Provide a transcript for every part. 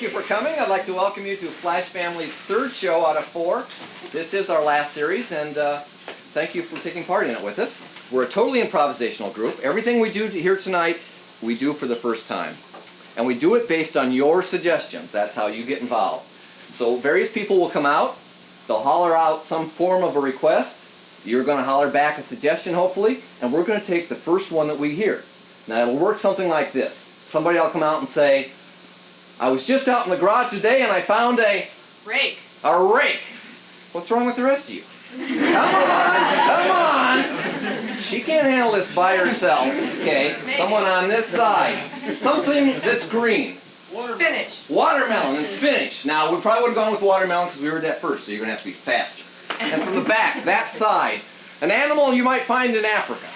Thank you for coming. I'd like to welcome you to Flash Family's third show out of 4. This is our last series, and thank you for taking part in it with us. We're a totally improvisational group. Everything we do here tonight, we do for the first time. And we do it based on your suggestions. That's how you get involved. So various people will come out. They'll holler out some form of a request. You're going to holler back a suggestion, hopefully, and we're going to take the first one that we hear. Now, it'll work something like this. Somebody will come out and say, I was just out in the garage today and I found a... Rake. A rake. What's wrong with the rest of you? Come on, come on. She can't handle this by herself, okay? Someone on this side. Something that's green. Spinach. Watermelon and spinach. Now, we probably would have gone with watermelon because we heard that first, so you're going to have to be faster. And from the back, that side, an animal you might find in Africa.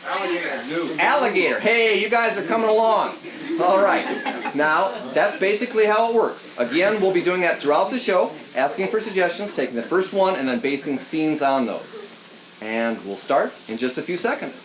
Alligator. Alligator. Hey, you guys are coming along. All right. Now, that's basically how it works. Again, we'll be doing that throughout the show, asking for suggestions, taking the first one, and then basing scenes on those. And we'll start in just a few seconds.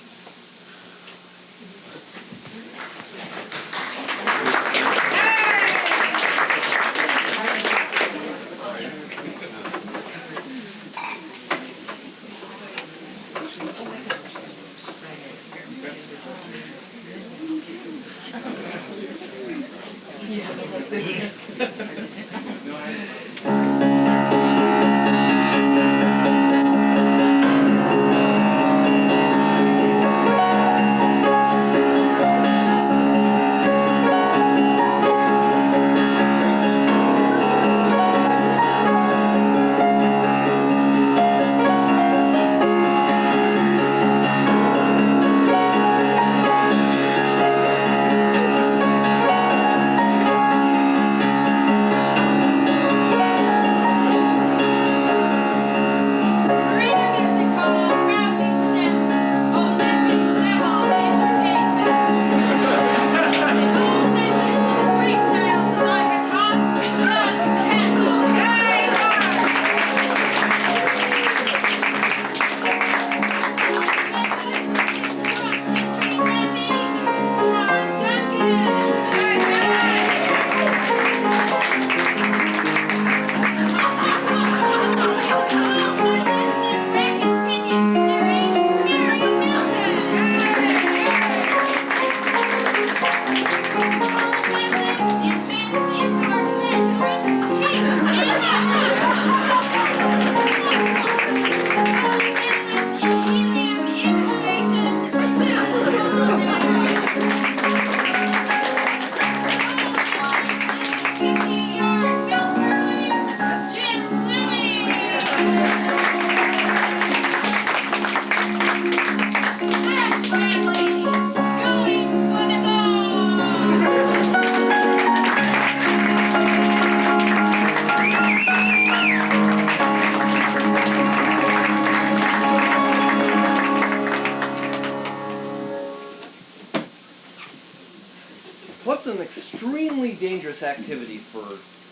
What's an extremely dangerous activity for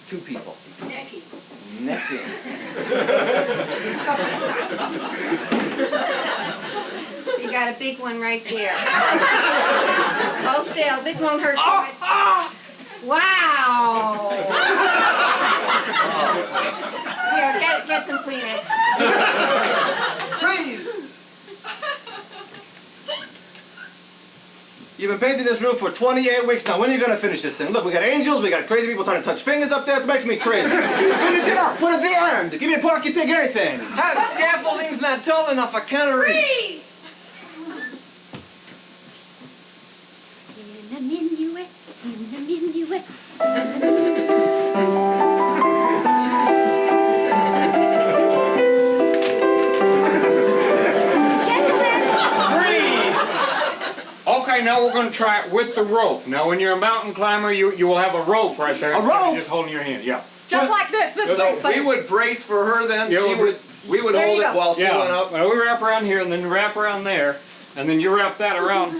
2 people? Necking. Necking. You got a big one right there. Hold still. This won't hurt so much. Wow. Here, get some Kleenex. Freeze! You've been painting this roof for 28 weeks now. When are you going to finish this thing? Look, we got angels, we got crazy people trying to touch fingers up there. It makes me crazy. Finish it up. Put it the end. Give me a porky pig, anything. The scaffolding's not tall enough. I can't reach. In a minuet, in a minuet. Okay, now we're going to try it with the rope. Now, when you're a mountain climber, you will have a rope right there. A rope? Just holding your hand, yeah. Just like this. This So way. we would brace for her then. Yeah, We would There hold you it go. while she went Yeah, up. well, we wrap around here, and then you wrap around there, and then you wrap that around.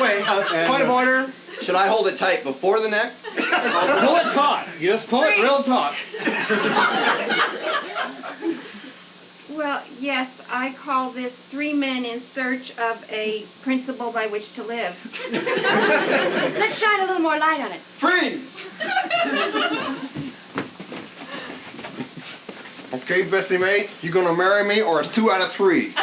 Wait. Point of order. Should I hold it tight before the neck? Pull it taut. You just pull it real taut. Well, yes, I call this 3 men in search of a principle by which to live. Let's shine a little more light on it. Freeze! Okay, Bessie Mae, you gonna marry me or it's 2 out of 3? Ready?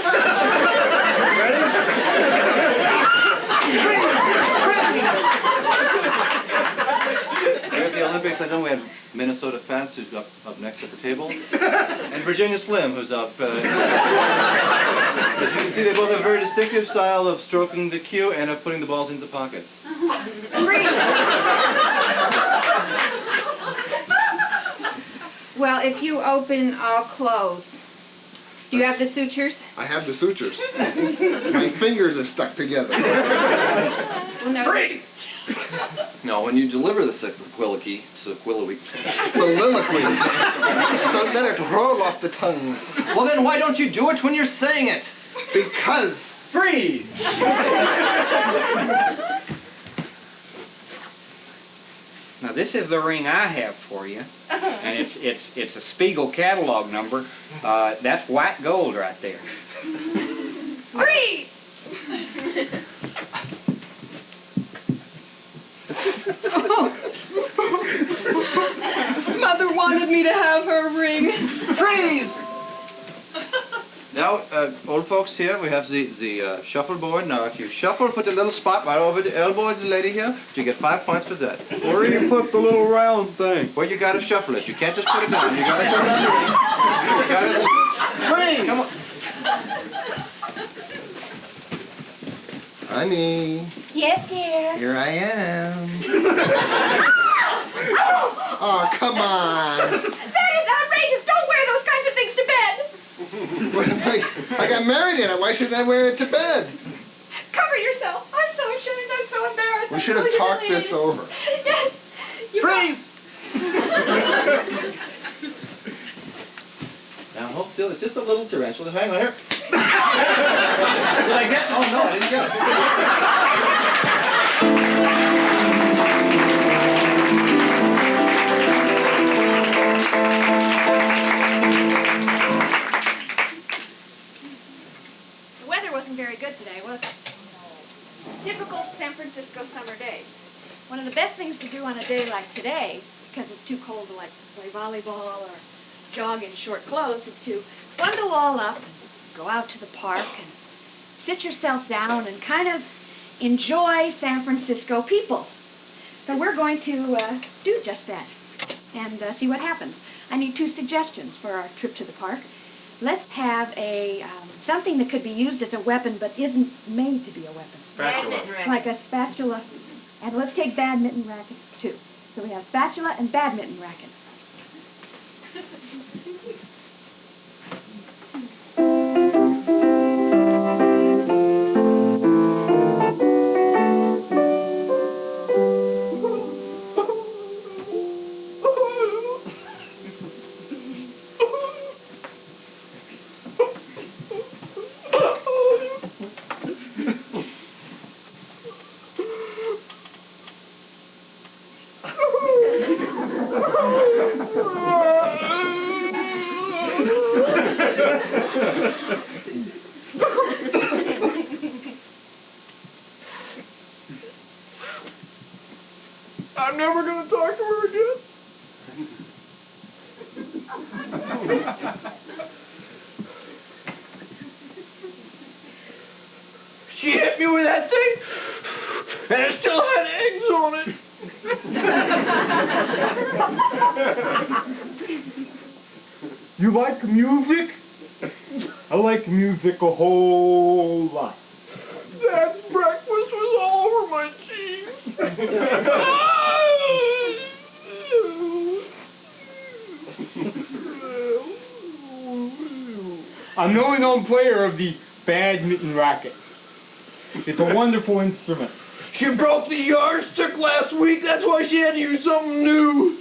Here at the Olympics, I know we have Minnesota Fats, who's up next at the table, and Virginia Slim, who's up. As you can see, they both have a very distinctive style of stroking the cue and of putting the balls into pockets. Well, if you open, I'll close. Do you have the sutures? I have the sutures. My fingers are stuck together. Well, no. Freeze! No, when you deliver the soliloquy, Soliloquy. So let it roll off the tongue. well then why don't you do it when you're saying it? Because. Freeze! Now this is the ring I have for you, and it's a Spiegel catalog number. That's white gold right there. Freeze! Mother wanted me to have her ring. Freeze! Now, old folks here, we have the shuffleboard. Now, if you shuffle, put the little spot right over the elbow of the lady here, you get 5 points for that. Where do you put the little round thing? Well, you gotta shuffle it. You can't just put it down. You gotta put it under it. You gotta... Freeze! Come on. Honey, Yes, dear. here I am. Oh, come on. That is outrageous. Don't wear those kinds of things to bed. I got married in it. Why shouldn't I wear it to bed? Cover yourself. I'm so ashamed. I'm so embarrassed. We should have talked this over. Yes. Freeze! Now, hold still. It's just a little tarantula. Hang on here. Did I get? Oh, no, I didn't get it. The weather wasn't very good today, was it? Typical San Francisco summer days. One of the best things to do on a day like today, because it's too cold to like play volleyball or jog in short clothes, is to bundle all up, go out to the park and sit yourself down and kind of enjoy San Francisco people. So we're going to do just that and see what happens. I need 2 suggestions for our trip to the park. Let's have a something that could be used as a weapon but isn't made to be a weapon. Spatula. Like a spatula. And let's take badminton rackets too. So we have spatula and badminton rackets. I'm never gonna talk to her again. She hit me with that thing, and it still had eggs on it. You like music? I like music a whole lot. Dad's breakfast was all over my cheeks. I'm the only known player of the badminton racket. It's a wonderful instrument. She broke the yardstick last week, that's why she had to use something new.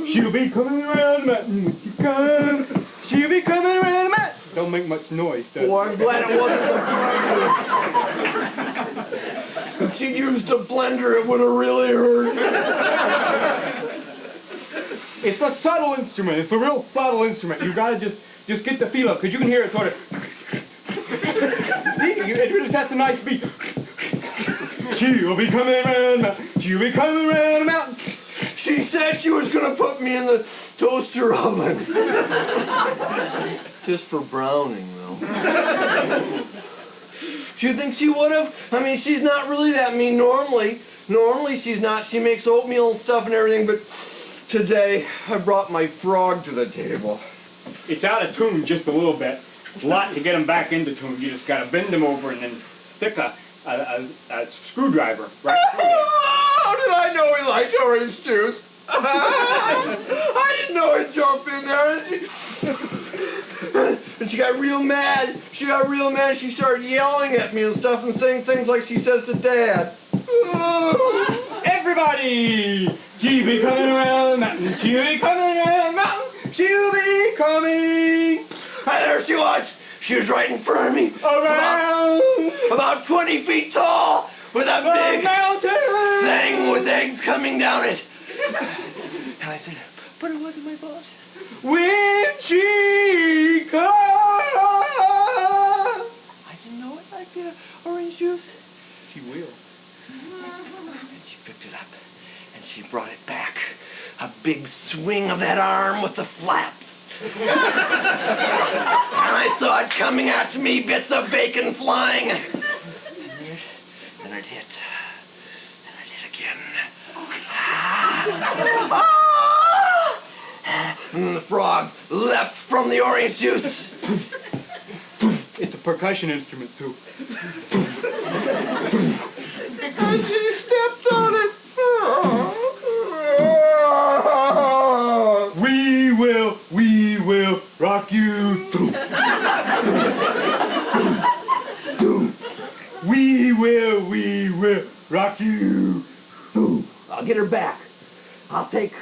She'll be coming around the mountain when she comes. She'll be coming around the mountain. Don't make much noise, does it? Oh, I'm glad it wasn't the blender. If she'd used a blender, it would have really hurt. It's such subtle instrument. It's a real subtle instrument. You gotta just get the feel of it, because you can hear it sort of. See, it really sets a nice beat. She'll be coming around the mountain. She'll be coming around the mountain. She said she was gonna put me in the toaster oven. Just for browning, though. Do you think she would have? I mean, she's not really that mean normally. Normally she's not. She makes oatmeal and stuff and everything, but today I brought my frog to the table. It's out of tune just a little bit. A lot to get them back into tune. You just gotta bend them over and then stick a screwdriver right through it. How did I know he liked orange juice? I didn't know he'd jump in there. And she got real mad. She got real mad. She started yelling at me and stuff and saying things like she says to Dad. Everybody! She'll be coming around the mountain. She'll be coming around the mountain. She'll be coming. And there she was. She was right in front of me. Around. About 20 feet tall. With a big mountain. thing with eggs coming down it. And I said, but it wasn't my fault. When she comes. I didn't know it like the orange juice. She will. And she picked it up and she brought it back. A big swing of that arm with the flaps. And I saw it coming after me, bits of bacon flying. And then it hit. And it hit again. And the frog leapt from the orange juice. It's a percussion instrument, too. And she stepped on it. We will rock you. We will rock you. I'll get her back. I'll take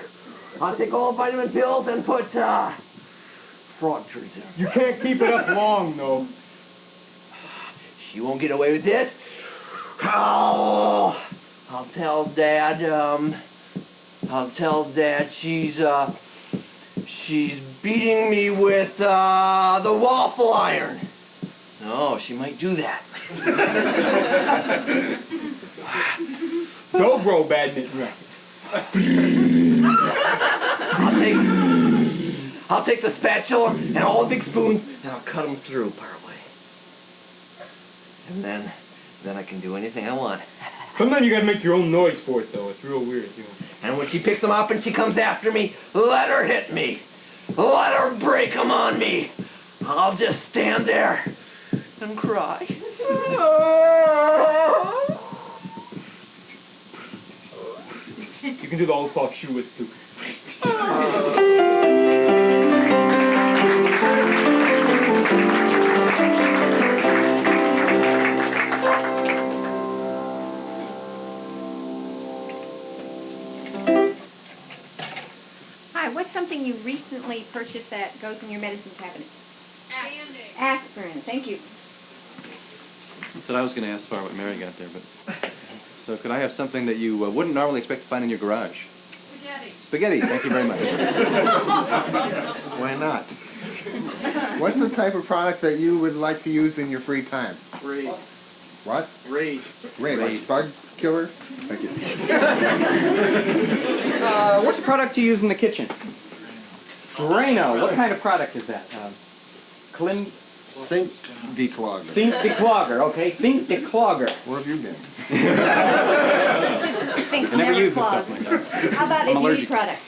all vitamin pills and put frog trees in her. You can't keep it up long, though. She won't get away with it. Oh, I'll tell Dad. I'll tell Dad she's beating me with the waffle iron. No, she might do that. Dobro badminton racket. I'll take the spatula and all the big spoons and I'll cut them through partway. And then I can do anything I want. Sometimes you gotta make your own noise for it, though. It's real weird, you know. And when she picks them up and she comes after me, let her hit me. Let her break them on me. I'll just stand there and cry. You can do the old folk shoe with, too. Hi, what's something you recently purchased that goes in your medicine cabinet? Aspirin. Thank you. That's what I was going to ask for what Mary got there, but... So could I have something that you wouldn't normally expect to find in your garage? Spaghetti. Spaghetti, thank you very much. Why not? What's the type of product that you would like to use in your free time? Rage. What? Rage. Like Rage. bug killer? Thank you. Which product do you use in the kitchen? Drano. What kind of product is that? Sink declogger. Sink declogger. Okay, sink declogger. Where have you been? Things I never use this clog. stuff myself. How about I'm a beauty allergic. product?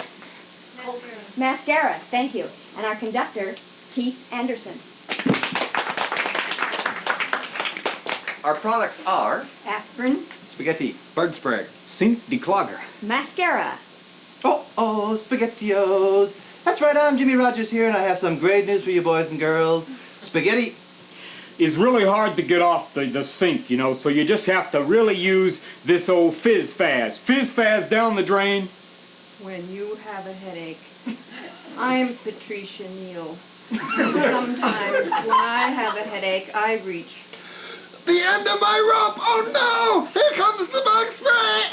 Mascara. Thank you. And our conductor, Keith Anderson. Our products are Aspirin, Spaghetti. Bug spray. Sink declogger. mascara. Oh, SpaghettiOs. That's right, I'm Jimmy Rogers here, and I have some great news for you boys and girls. Spaghetti. It's really hard to get off the sink, you know, so you just have to really use this old Fizz Faz. Fizz Faz down the drain. When you have a headache, I'm Patricia Neal. Sometimes when I have a headache, I reach. The end of my rope! Oh no! Here comes the bug spray!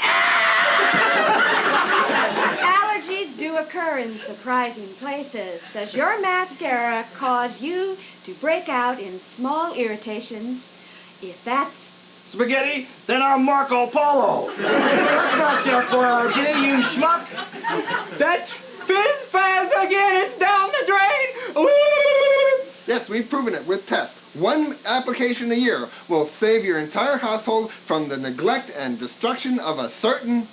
Allergies do occur. are in surprising places. Does your mascara cause you to break out in small irritations? If that's Spaghetti, then I'm Marco Polo. That's not your forte, you schmuck. That's fizz fazz again. It's down the drain. Yes, we've proven it with tests. One application a year will save your entire household from the neglect and destruction of a certain...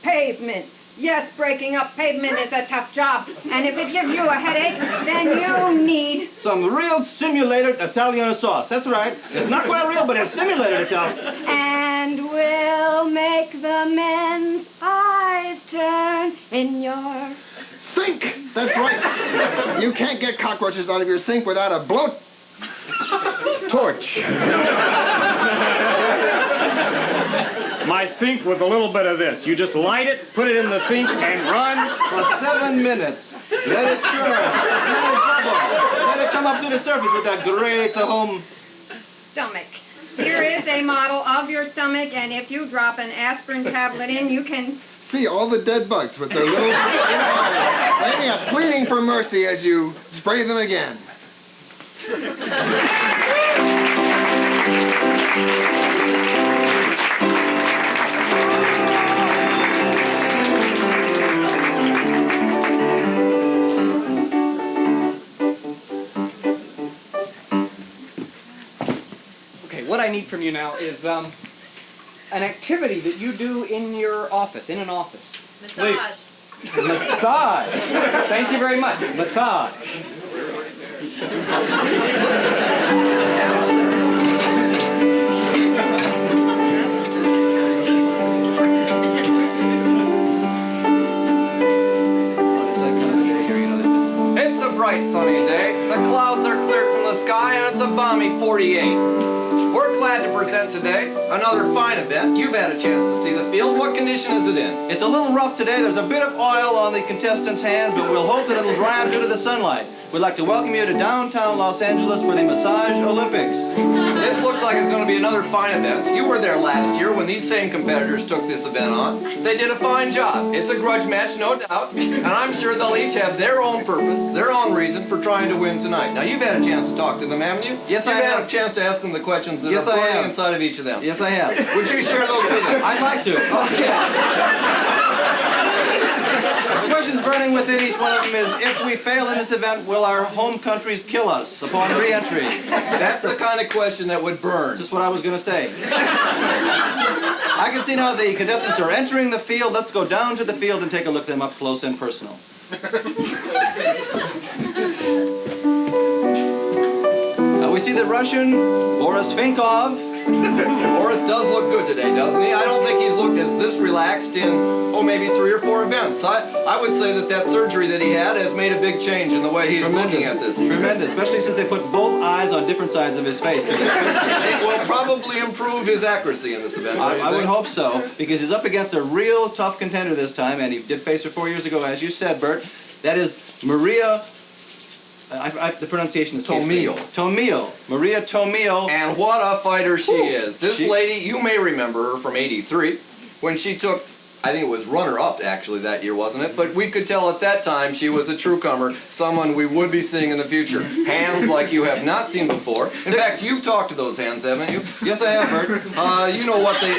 Pavement. Yes, breaking up pavement is a tough job. And if it gives you a headache, then you need... Some real simulated Italiano sauce. That's right. It's not quite real, but it's simulated Italian. and will make the men's eyes turn in your... Sink! That's right. You can't get cockroaches out of your sink without a blow... Torch. My sink with a little bit of this. You just light it, put it in the sink, and run. For 7 minutes. Let it churn. Let it bubble. Let it come up to the surface with that great home... Stomach. Here is a model of your stomach, and if you drop an aspirin tablet in, you can... See all the dead bugs with their little... Yeah, pleading for mercy as you spray them again. Okay, what I need from you now is an activity that you do in your office, in an office. Massage. Massage. Thank you very much. Massage. It's a bright sunny day. The clouds are clear from the sky and it's a balmy 48. We're glad to present today another fine event. You've had a chance to see the field. What condition is it in? It's a little rough today. There's a bit of oil on the contestants' hands, but we'll hope that it'll dry up due to the sunlight. We'd like to welcome you to downtown Los Angeles for the Massage Olympics. This looks like it's going to be another fine event. You were there last year when these same competitors took this event on. They did a fine job. It's a grudge match, no doubt, and I'm sure they'll each have their own purpose, their own reason for trying to win tonight. Now, you've had a chance to talk to them, haven't you? Yes, I You've have. had a chance to ask them the questions that Yes, are I burning have. inside of each of them. Yes, I have. Would you share those with us? I'd like to. Okay. The questions burning within each one of them is, if we fail in this event, will our home countries kill us upon re-entry? That's the kind of question that would burn. Just what I was going to say. I can see now the contestants are entering the field. Let's go down to the field and take a look at them up close and personal. We see the Russian, Boris Finkov. Boris does look good today, doesn't he? I don't think he's looked as this relaxed in, maybe 3 or 4 events. I would say that surgery that he had has made a big change in the way he's looking at this. Tremendous, especially since they put both eyes on different sides of his face. It will probably improve his accuracy in this event. I would hope so, because he's up against a real tough contender this time, and he did face her 4 years ago, as you said, Bert. That is Maria... the pronunciation is Tomillo. Tomillo. Maria Tomillo. And what a fighter she is. This lady, you may remember her from '83, when she took, I think it was runner-up actually that year, wasn't it? But we could tell at that time she was a true comer, someone we would be seeing in the future. Hands like you have not seen before. In fact, you've talked to those hands, haven't you? Yes, I have, Bert. You know what they're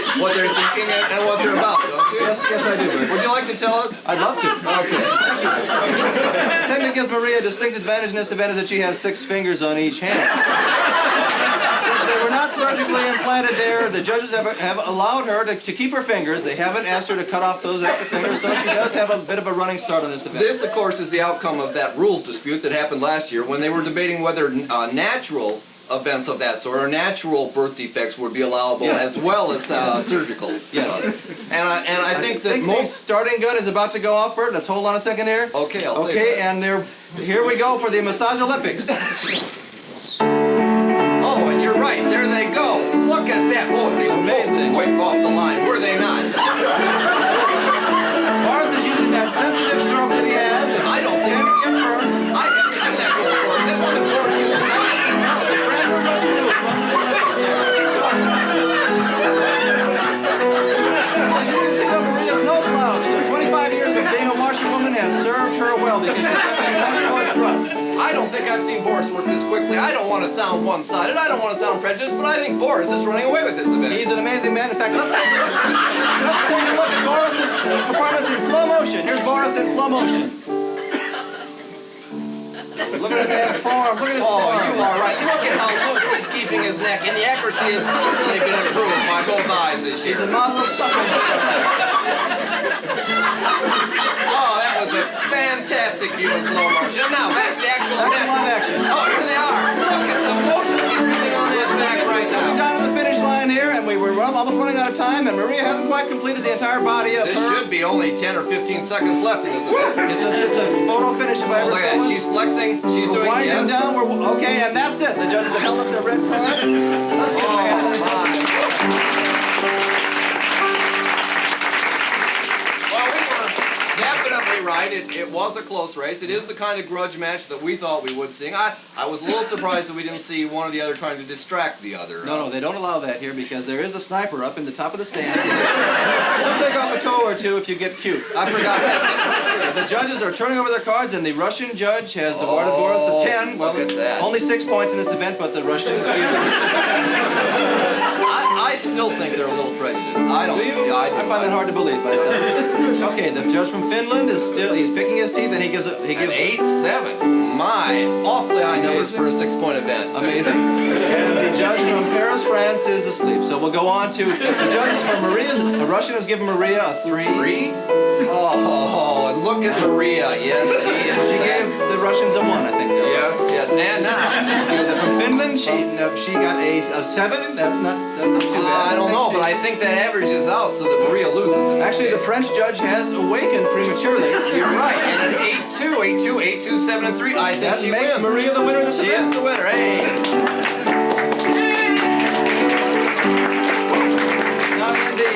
thinking and what they're about, don't you? Yes, I do, Bert. Would you like to tell us? I'd love to. Okay. The thing that gives Maria a distinct advantage in this event is that she has 6 fingers on each hand. Since they were not surgically implanted there, the judges have allowed her to keep her fingers. They haven't asked her to cut off those extra fingers, so she does have a bit of a running start on this event. This, of course, is the outcome of that rules dispute that happened last year when they were debating whether natural events of that sort or natural birth defects would be allowable as well as surgical. Yes. And I think that the starting gun is about to go off, Bert. Let's hold on a second here. Okay, Okay, and here we go for the Massage Olympics. Oh, and you're right. There they go. Look at that. Oh, they were amazing. Quick off the line. Were they not? Barth is using that sensitive stroke that he has. I don't think it gets burned. I haven't seen that before. That one of course is Maria's no slouch. The 25 years of being a washerwoman has served her because you're having a nice large run. I don't think I've seen Boris work this quickly. I don't want to sound one-sided. I don't want to sound prejudiced, but I think Boris is running away with this event. He's an amazing man. In fact, let's take a look at Boris' performance in slow motion. Here's Boris in slow motion. Look at that man's form. Look at his form. Oh, you are right. Look at how loose he's keeping his neck, and the accuracy has certainly been improved by both eyes this year. He's a model of suppleness. Oh, that was a fantastic view in slow motion. Now, back to the actual Back to event. live action. Oh, here they are. Look at the motion he's using on that back right We've now. down to the finish line here, and we were almost running out of time, and Maria hasn't quite completed the entire body of This her. should be only 10 or 15 seconds left in this event. It's a photo finish if I Oh, ever look at saw that. one. She's flexing. She's We're doing winding yes. down. Okay, and that's it. The judges have held up their red card. Let's get back. Well, we were definitely right. It was a close race. It is the kind of grudge match that we thought we would see. I was a little surprised that we didn't see one or the other trying to distract the other. No, they don't allow that here because there is a sniper up in the top of the stand. He'll take off a toe or two if you get cute. I forgot that. The judges are turning over their cards, and the Russian judge has awarded Boris a 10. Well, look at that. only 6 points in this event, but the Russians give I still think they're a little prejudiced. I don't. Do you? Yeah, I find that hard to believe myself. Okay, the judge from Finland is he's picking his teeth, and he gives An 8-7. My, it's awfully high numbers for a 6-point event. Amazing. And the judge from Paris, France is asleep. So we'll go on to the judges from Maria. The Russian has given Maria a 3. 3? Oh, and look at Maria. Yes, she is. She gave the Russians a 1, I think. Yes, yes. And now. From Finland, she got a 7. That's not too bad. I don't know, but I think that averages out so that Maria loses. Actually, the French judge has awakened prematurely. You're right. And an 8-2, 7, and 3. I think That she makes wins. Maria the winner of this She event. is the winner. Hey. Now, in the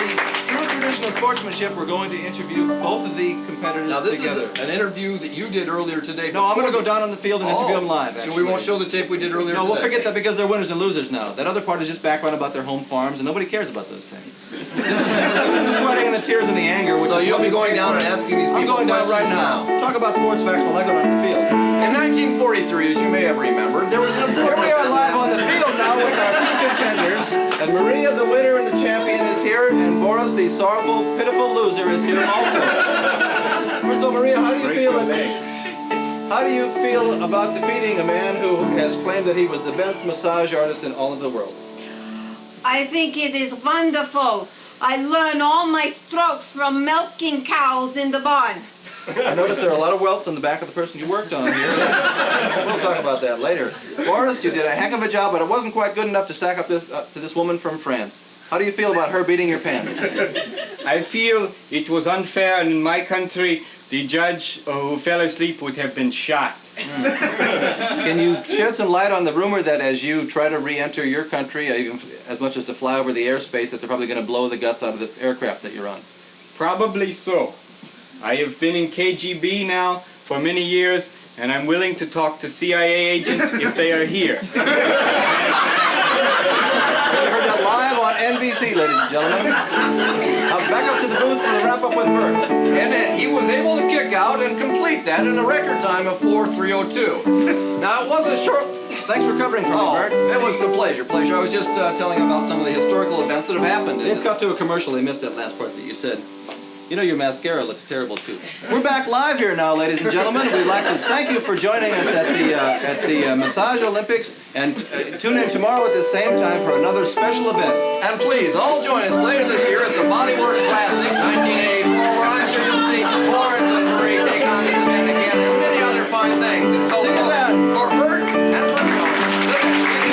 true traditional sportsmanship, we're going to interview both of the competitors Now, this together. is an interview that you did earlier today. No, I'm going to go down on the field and interview them live. So Actually. we won't show the tape we did earlier No, today. we'll forget that because they're winners and losers now. That other part is just background about their home farms, and nobody cares about those things. The sweating and the tears and the anger. Which So is you'll what be we going pay down for. and asking these I'm people going down right questions now. Talk about sports facts while I go down the field. In 1943, as you may have remembered, there was an Here important... we are live on the field now with our two contenders. And Maria, the winner and the champion, is here. And Boris, the sorrowful, pitiful loser, is here also. First of all, Maria, how do you feel about defeating a man who has claimed that he was the best massage artist in all of the world? I think it is wonderful. I learn all my strokes from milking cows in the barn. I noticed there are a lot of welts on the back of the person you worked on here. We'll talk about that later. Boris, you did a heck of a job, but it wasn't quite good enough to stack up to this woman from France. How do you feel about her beating your pants? I feel it was unfair, and in my country, the judge who fell asleep would have been shot. Can you shed some light on the rumor that as you try to re-enter your country, even as much as to fly over the airspace, that they're probably going to blow the guts out of the aircraft that you're on? Probably so. I have been in KGB now for many years, and I'm willing to talk to CIA agents if they are here. You heard that live on NBC, ladies and gentlemen. Now back up to the booth for the wrap-up with Bert. And he was able to kick out and complete that in a record time of 4:3:02. Now, it wasn't short... Thanks for covering for me, Bert. It was a pleasure. I was just telling about some of the historical events that have happened. They've cut to a commercial. They missed that last part that you said. You know, your mascara looks terrible, too. We're back live here now, ladies and gentlemen. We'd like to thank you for joining us at the Massage Olympics. And tune in tomorrow at the same time for another special event. And please, all join us later this year at the Bodywork Classic 1984, where I'm sure you'll see Boris and Marie take on this event again and many other fun things. It's so See you then. for Bert and for Joe.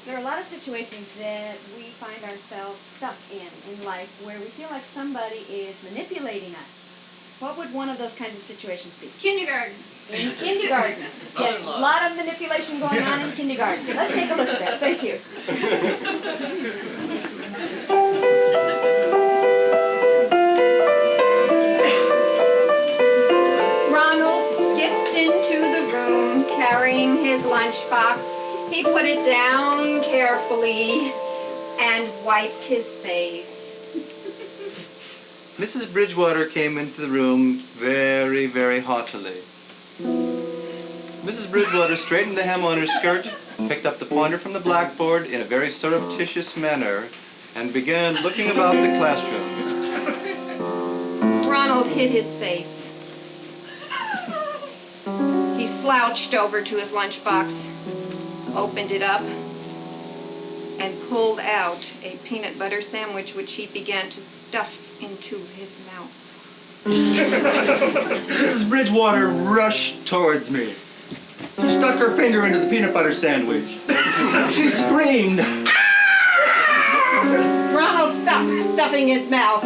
There are a lot of situations that we find ourselves stuck in life where we feel like somebody is manipulating us. What would one of those kinds of situations be? Kindergarten. In kindergarten. Yes, a lot of manipulation going on in kindergarten. Let's take a look at that. Thank you. Ronald skipped into the room carrying his lunchbox. He put it down carefully and wiped his face. Mrs. Bridgewater came into the room very, very haughtily. Mrs. Bridgewater straightened the hem on her skirt, picked up the pointer from the blackboard in a very surreptitious manner, and began looking about the classroom. Ronald hid his face. He slouched over to his lunchbox, opened it up, and pulled out a peanut butter sandwich which he began to stuff into his mouth. Mrs. Bridgewater rushed towards me. She stuck her finger into the peanut butter sandwich. She screamed. Ronald stopped stuffing his mouth.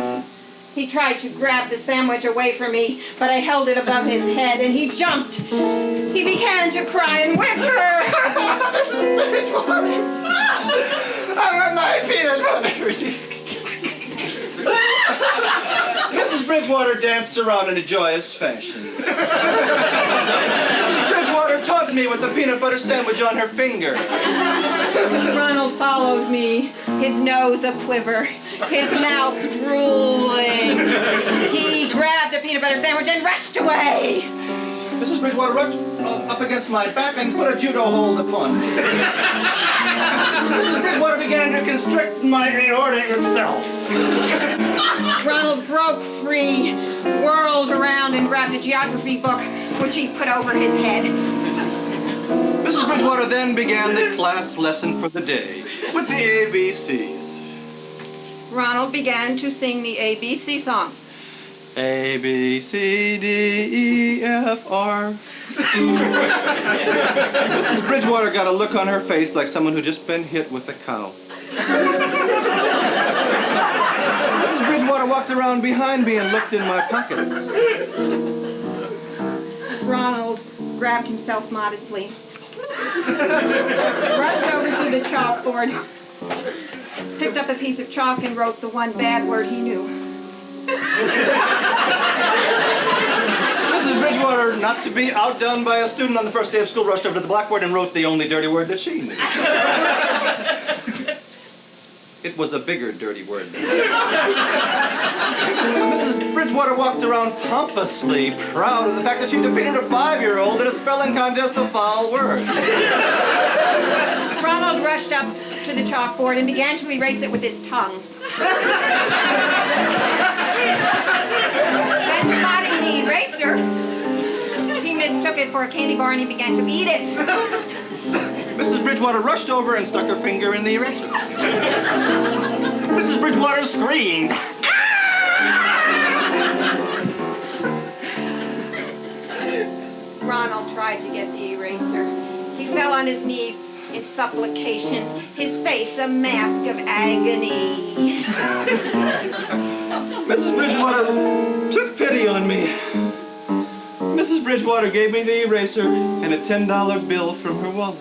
He tried to grab the sandwich away from me, but I held it above his head, and he jumped. He began to cry and whimper. Mrs. Bridgewater! I want my peanut butter! Mrs. Bridgewater danced around in a joyous fashion. Mrs. Bridgewater taunted me with the peanut butter sandwich on her finger. Ronald followed me, his nose a quiver, his mouth drooling. He grabbed the peanut butter sandwich and rushed away. Mrs. Bridgewater rushed up against my back and put a judo hold upon me. Mrs. Bridgewater began to constrict my aorta itself. Ronald broke free, whirled around, and grabbed a geography book, which he put over his head. Mrs. Bridgewater then began the class lesson for the day with the ABCs. Ronald began to sing the ABC song. A, B, C, D, E, F, R. Mrs. Bridgewater got a look on her face like someone who'd just been hit with a cow. Mrs. Bridgewater walked around behind me and looked in my pockets. Ronald grabbed himself modestly, rushed over to the chalkboard, picked up a piece of chalk and wrote the one bad word he knew. Mrs. Bridgewater, not to be outdone by a student on the first day of school, rushed over to the blackboard and wrote the only dirty word that she knew. It was a bigger dirty word. Mrs. Bridgewater walked around pompously, proud of the fact that she defeated a 5-year-old in a spelling contest of foul words. Ronald rushed up to the chalkboard and began to erase it with his tongue. And spotting the eraser, he mistook it for a candy bar and he began to eat it. Mrs. Bridgewater rushed over and stuck her finger in the eraser. Mrs. Bridgewater screamed. Ronald tried to get the eraser. He fell on his knees in supplication, his face a mask of agony. Mrs. Bridgewater took pity on me. Mrs. Bridgewater gave me the eraser and a $10 bill from her wallet.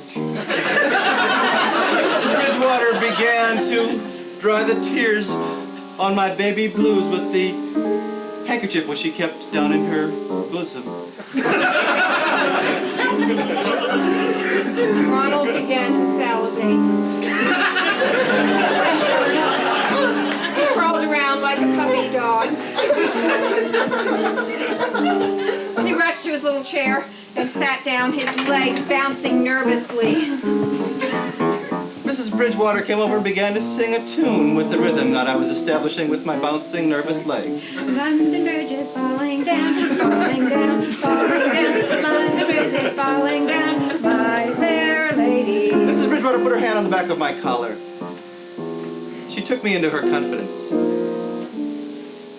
Mrs. Bridgewater began to dry the tears on my baby blues with the handkerchief which she kept down in her bosom. Ronald began to salivate. He crawled around like a puppy dog. He rushed to his little chair and sat down, his legs bouncing nervously. Mrs. Bridgewater came over and began to sing a tune with the rhythm that I was establishing with my bouncing, nervous legs. London Bridge is falling down, falling down, falling down. London Bridge is falling down, my fair lady. Mrs. Bridgewater put her hand on the back of my collar. She took me into her confidence.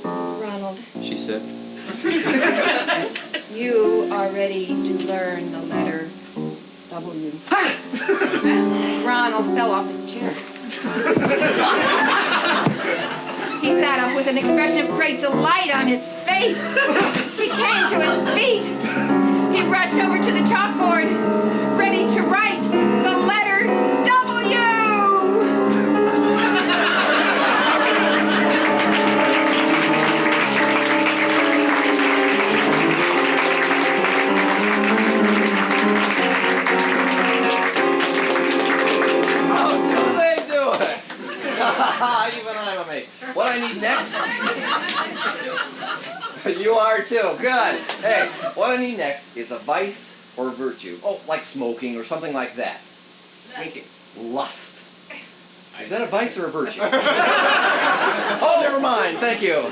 Ronald, She said, you are ready to learn the letter W. Ronald fell off his chair. He sat up with an expression of great delight on his face. He came to his feet. He rushed over to the chalkboard, ready to write the letter W. I need next? You are too. Good. Hey, what I need next is a vice or virtue. Oh, like smoking or something like that. Drinking. Lust. Is that a vice or a virtue? Oh, never mind. Thank you.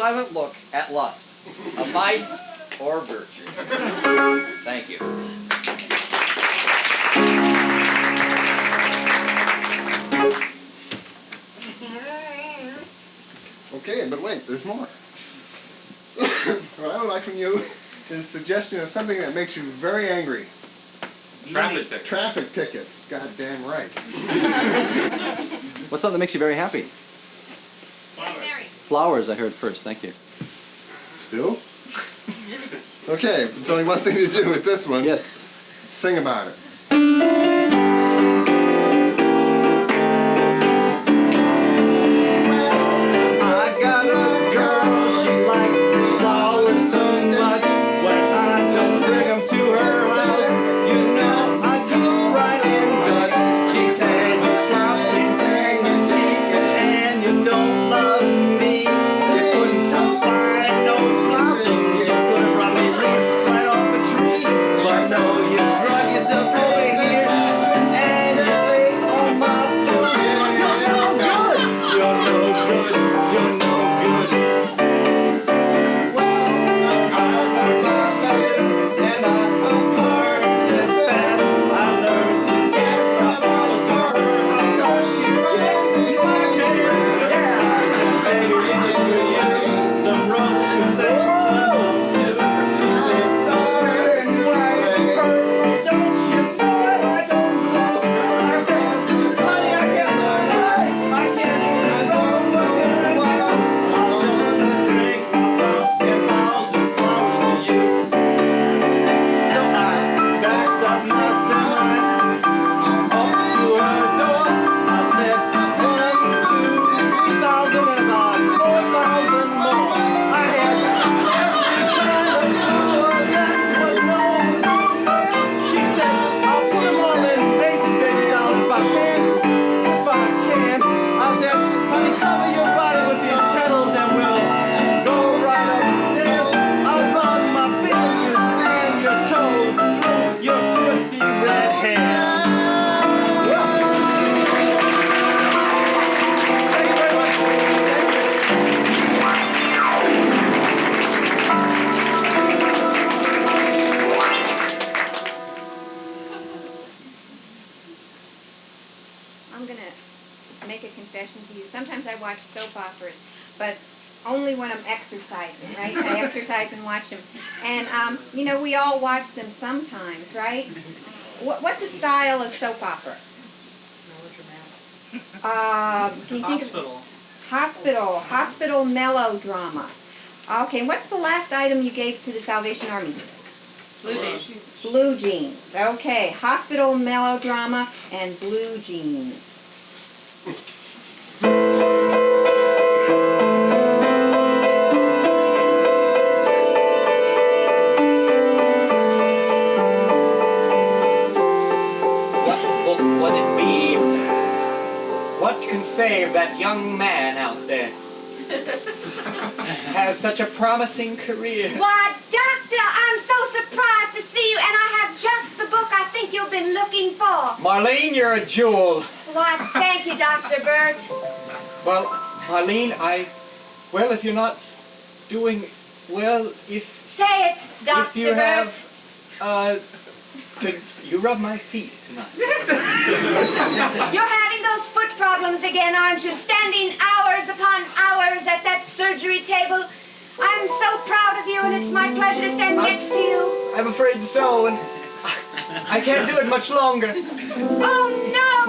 silent look at lust, of vice or virtue. Thank you. Okay, but wait, there's more. What I would like from you is a suggestion of something that makes you very angry. Traffic tickets. Traffic tickets. Goddamn right. What's something that makes you very happy? Flowers, I heard first. Thank you. Still? Okay, there's only one thing to do with this one. Yes. Sing about it. I'm going to make a confession to you. Sometimes I watch soap operas, but only when I'm exercising, right? I exercise and watch them. And, you know, we all watch them sometimes, right? What's the style of soap opera? Can you think of hospital melodrama. Okay, what's the last item you gave to the Salvation Army? Blue jeans. Blue jeans. Okay, hospital melodrama and blue jeans. What book would it be? What can save that young man out there? Has such a promising career. Why, Doctor, I'm so surprised to see you, and I have just the book I think you've been looking for. Marlene, you're a jewel. Why, thank you, Dr. Burt. Well, Marlene, well, if you're not doing well, if Say it, Dr. if you Burt. could you rub my feet tonight? You're having those foot problems again, aren't you? Standing hours upon hours at that surgery table. I'm so proud of you, and it's my pleasure to stand next to you. I'm afraid so, and I can't do it much longer. Oh, no!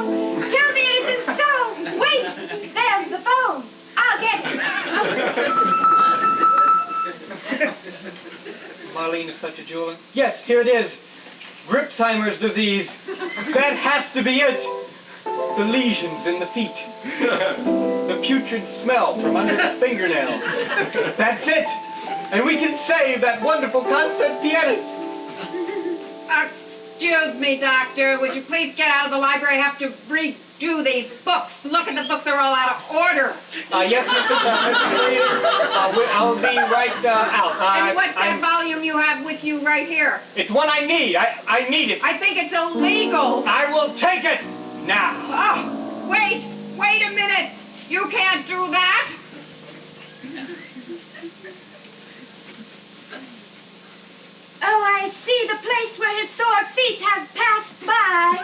Tell me it isn't so! Wait! There's the phone. I'll get it. Marlene is such a jewel. Yes, here it is. Gripsheimer's disease. That has to be it. The lesions in the feet. The putrid smell from under the fingernails. That's it. And we can save that wonderful concert pianist. Excuse me, Doctor. Would you please get out of the library? I have to redo these books. Look at the books. They're all out of order. Yes, Mrs. I'll be right out. And what's that volume you have with you right here? It's one I need. I need it. I think it's illegal. I will take it now. Oh, wait a minute. You can't do that. where his sore feet have passed by.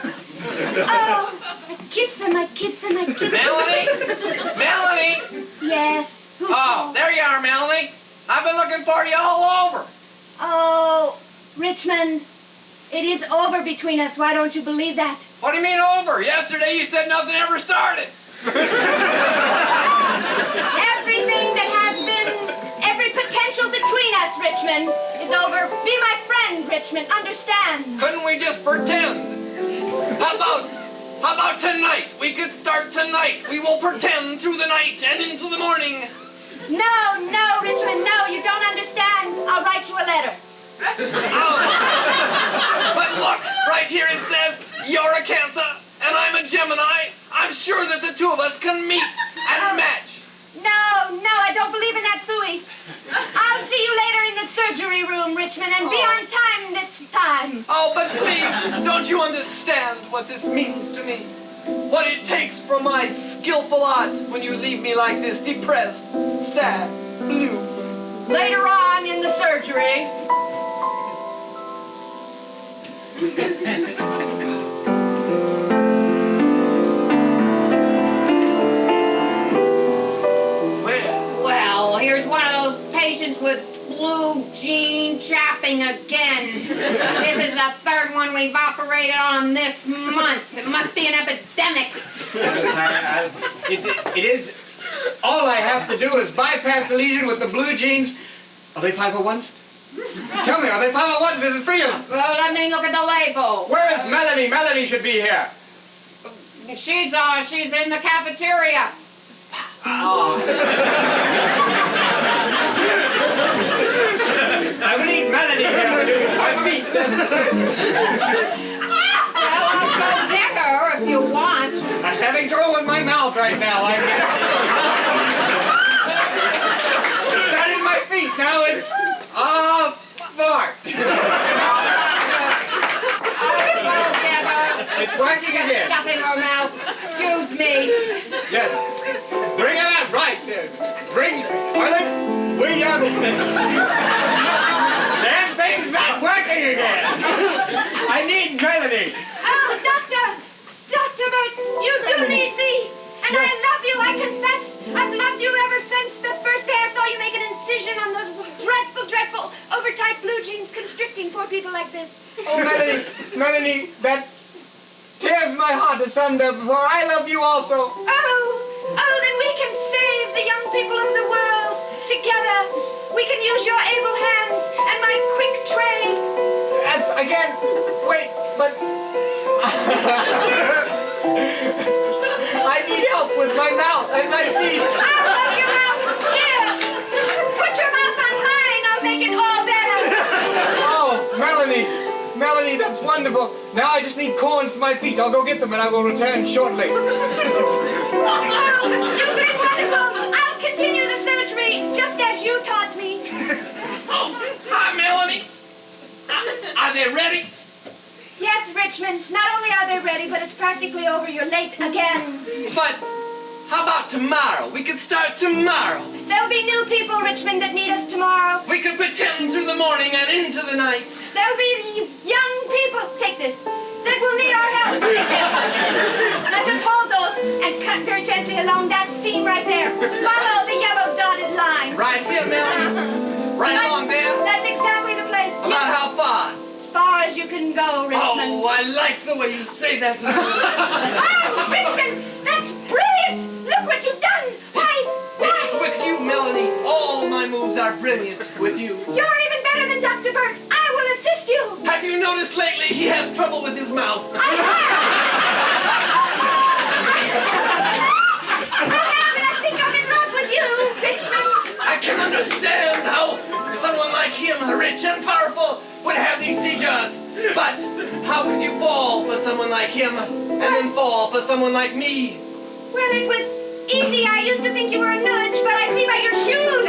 Oh, I kiss them, I kiss them, I kiss them. Melanie? Melanie? Yes? Who's Oh, there you are, Melanie. I've been looking for you all over. Oh, Richmond, it is over between us. Why don't you believe that? What do you mean over? Yesterday you said nothing ever started. Everything that has been, every potential between us, Richmond, is over. Be my friend, Richmond. Understand? Couldn't we just pretend? How about tonight? We could start tonight. We will pretend through the night and into the morning. No, Richmond, no, you don't understand. I'll write you a letter. Oh. But look, right here it says, you're a Cancer and I'm a Gemini. I'm sure that the two of us can meet and match. No, I don't believe in that phooey. I'll see you later in the surgery room, Richmond, and be on time this time. Oh, but please, don't you understand what this means to me? What it takes from my skillful art when you leave me like this, depressed, sad, blue. Later on in the surgery. Well, here's one of those patients with blue jean chapping again. This is the third one we've operated on this month. It must be an epidemic. It is. All I have to do is bypass the lesion with the blue jeans. Are they 501s? Tell me, are they 501s? Is it for you? Well, let me look at the label. Where is Melanie? Melanie should be here. She's in the cafeteria. Oh. I will need Melanie here to do my feet. Well, I'll go get her if you want. I'm having trouble with my mouth right now. That is my feet. Now it's fart. I'll go get her. It's working again. Stuff in her mouth. Excuse me. Yes. Bring her out. Right. Are they? We are. Damn thing's not working again. I need Melanie. Oh, Doctor Burton, you do need me. And I love you, I confess. I've loved you ever since the first day I saw you make an incision on those dreadful, overtight blue jeans constricting poor people like this. Oh, Melanie, that tears my heart asunder, for I love you also. Oh, then we can save the young people of the world together. We can use your able hands and my quick trade. Yes, again. Wait, but I need help with my mouth and my feet. I'll help your mouth. Here, put your mouth on mine. I'll make it all better. Oh, Melanie, that's wonderful. Now I just need corns for my feet. I'll go get them and I will return shortly. Oh, you've been wonderful. I'll continue the surgery just as you taught me. Oh, hi, Melanie. Are they ready? Yes, Richmond. Not only are they ready, but it's practically over. You're late again. But how about tomorrow? We could start tomorrow. There'll be new people, Richmond, that need us tomorrow. We could pretend through the morning and into the night. There'll be young people. Take this. That will need our help. Take this. Now just hold those and cut very gently along that seam right there. Follow the yellow dotted line. Right here, Melanie. Right along there. That's exactly the place. About how far? As far as you can go, Richmond. Oh, I like the way you say that. Oh, Richmond, that's brilliant. Look what you've done. Why? It's with you, Melanie. All my moves are brilliant with you. You're even better than Dr. Burt. I will assist you. Have you noticed lately he has trouble with his mouth? I have, and I think I'm in love with you, Richmond. I can understand how someone like him, rich and powerful, would have these seizures. But how could you fall for someone like him and then fall for someone like me? Well, it was easy. I used to think you were a nudge, but I see by your shoes.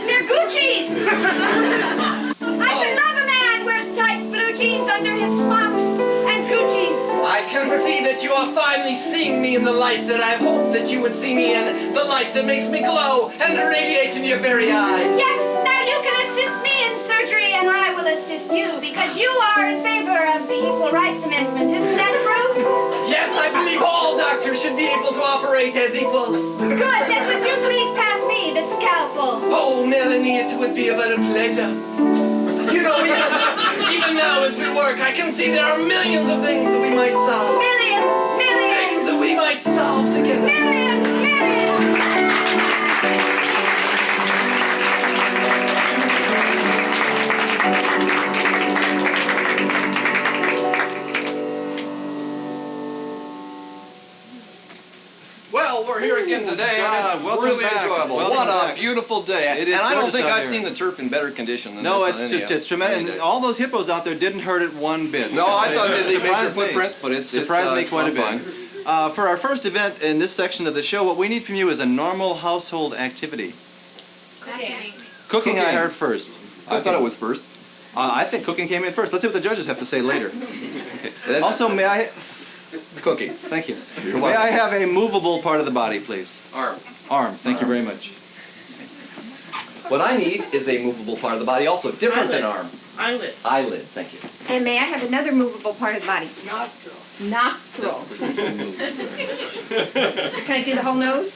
They're Gucci's. I should love a man wears tight blue jeans under his smocks and Gucci's. I can see that you are finally seeing me in the light that I've hoped that you would see me in. The light that makes me glow and radiate in your very eyes. Yes, now you can assist me in surgery and I will assist you because you are in favor equal rights amendment. Isn't that true? Yes, I believe all doctors should be able to operate as equals. Good. Then would you please pass me the scalpel? Oh, Melanie, it would be a very pleasure. You know, even now as we work, I can see there are millions of things that we might solve. Millions, millions. Things that we might solve together. Millions, millions. Well, we're here again today, and it's welcome really back. enjoyable. Welcome What a back. beautiful day. It is and I don't gorgeous think out I've here. seen the turf in better condition than No, this on any it's tremendous. And day. all those hippos out there didn't hurt it one bit. No, I thought they made your Surprised me. footprints, but it's surprised me it's quite a fun. bit. For our first event in this section of the show, what we need from you is a normal household activity. Cooking, I heard first. I thought it was first. I think cooking came in first. Let's see what the judges have to say later. That's Also, may I... cooking. Thank you. You're May welcome. I have a movable part of the body, please? Arm. Arm. Thank you very much. What I need is a movable part of the body, also different than arm. Eyelid. Eyelid. Thank you. And may I have another movable part of the body? Nostril. Nostril. Can I do the whole nose?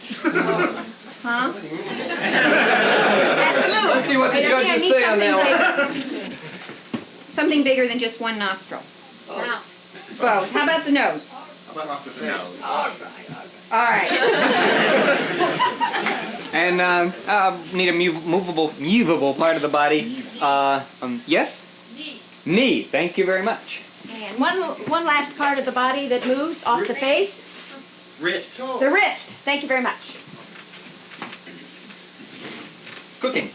Huh? That's the move. Let's see what the But I think I judges need say on that something bigger. Something bigger than just one nostril. Now, Well, how about the nose? All right. And need a movable part of the body. Yes? Knee. Thank you very much. And one last part of the body that moves off the face. Wrist. The wrist. Thank you very much. Cooking.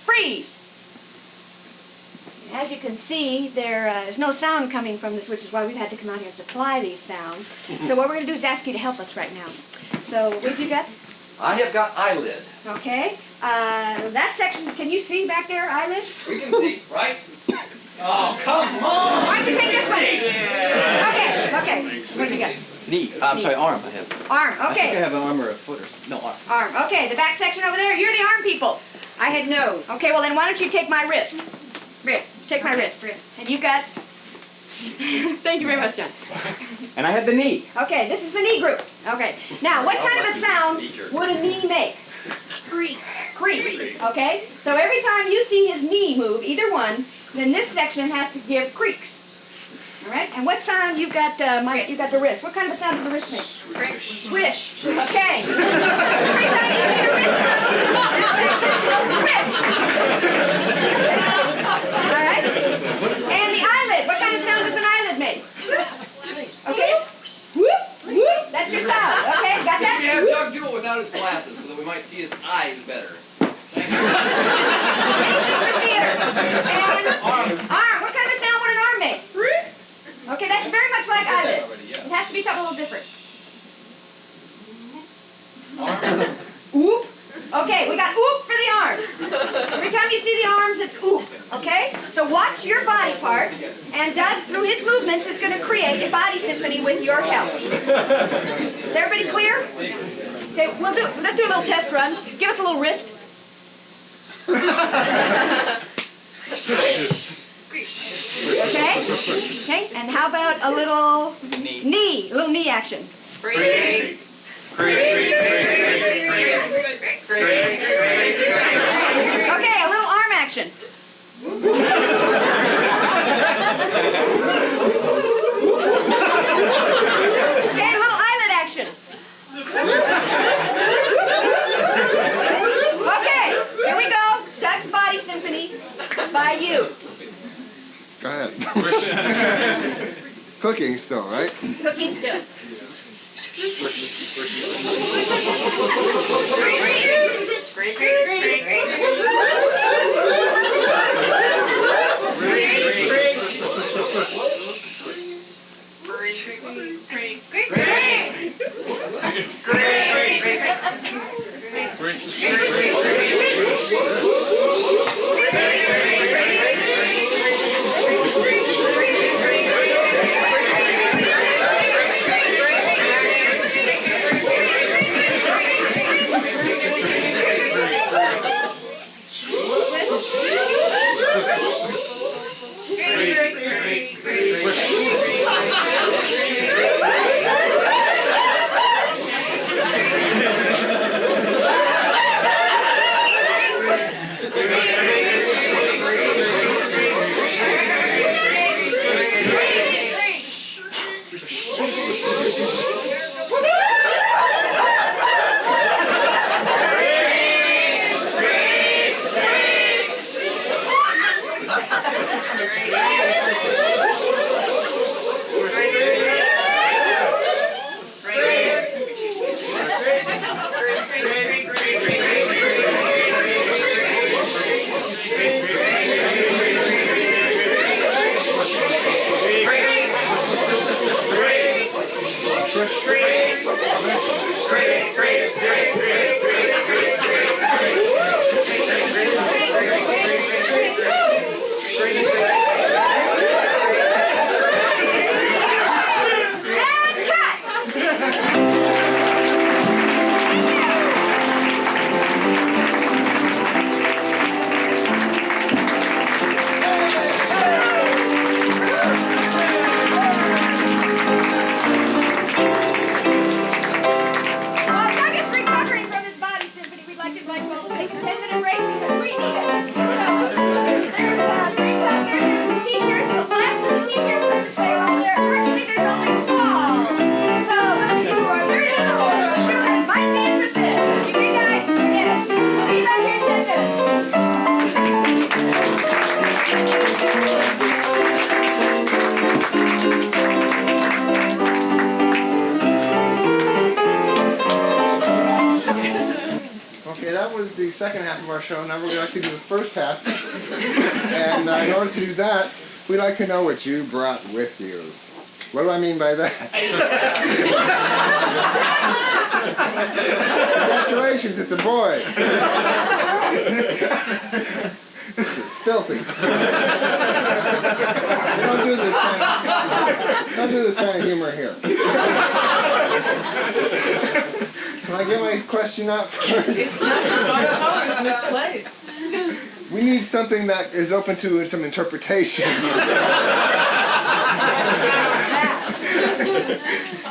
Freeze. As you can see, there is no sound coming from this, which is why we've had to come out here and supply these sounds. So what we're going to do is ask you to help us right now. So what have you got? I have got eyelid. Okay. That section, can you see back there, eyelid? We can see, right? Oh, come on! Why don't you take this one? Okay. What do you got? Knee. I'm sorry, arm. I have. Arm, I think I okay. have an arm or a foot or no arm. Arm, okay. The back section over there, you're the arm people. I had nose. Okay, well then why don't you take my wrist? Wrist. Take my wrist. And you got... Thank you very much, John. And I had the knee. Okay, this is the knee group. Okay. Now, what kind of a sound would a knee make? Creak. Creak. Okay? So every time you see his knee move, either one, then this section has to give creaks. All right? And what sound you've got, Mike, you got the wrist. What kind of a sound does the wrist make? Swish. Swish. Okay. Every time you see the wrist, swish. All right? And the eyelid. What kind of sound does an eyelid make? Okay? Whoop, whoop. That's your sound. Okay? Got that? We have Doug do it without his glasses so that we might see his eyes better. Theater. And arm. What kind of sound would an arm make? Okay, that's very much like eyelid. It has to be something a little different. Oop. Okay, we got oop for the arms. Every time you see the arms, it's oop. Okay? So watch your body part, and Doug, through his movements, is going to create a body symphony with your help. Is everybody clear? Okay, let's do a little test run. Give us a little wrist. Okay? Okay, and how about a little knee? A little knee action. Creak. Creak. Creak. Creak. Creak. about you? Go ahead. Cooking still, right? Cooking still. The second half of our show. Now we're going to actually do the first half. And in order to do that, we'd like to know what you brought with you. What do I mean by that? Congratulations, it's a boy. This is filthy. Don't do this kind of humor here. Can I get my question out first? It's not your color, it's misplaced. We need something that is open to some interpretation.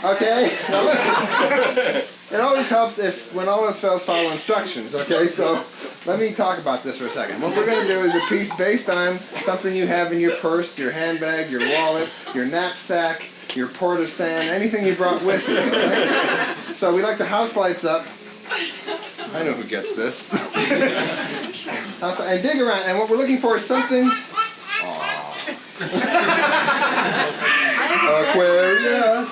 Okay? Now listen. It always helps if, when all else fails, follow instructions. Okay? So let me talk about this for a second. What we're going to do is a piece based on something you have in your purse, your handbag, your wallet, your knapsack, your port of sand, anything you brought with you. Right? So we like the house lights up. I know who gets this. And dig around, and what we're looking for is something. Aquarius.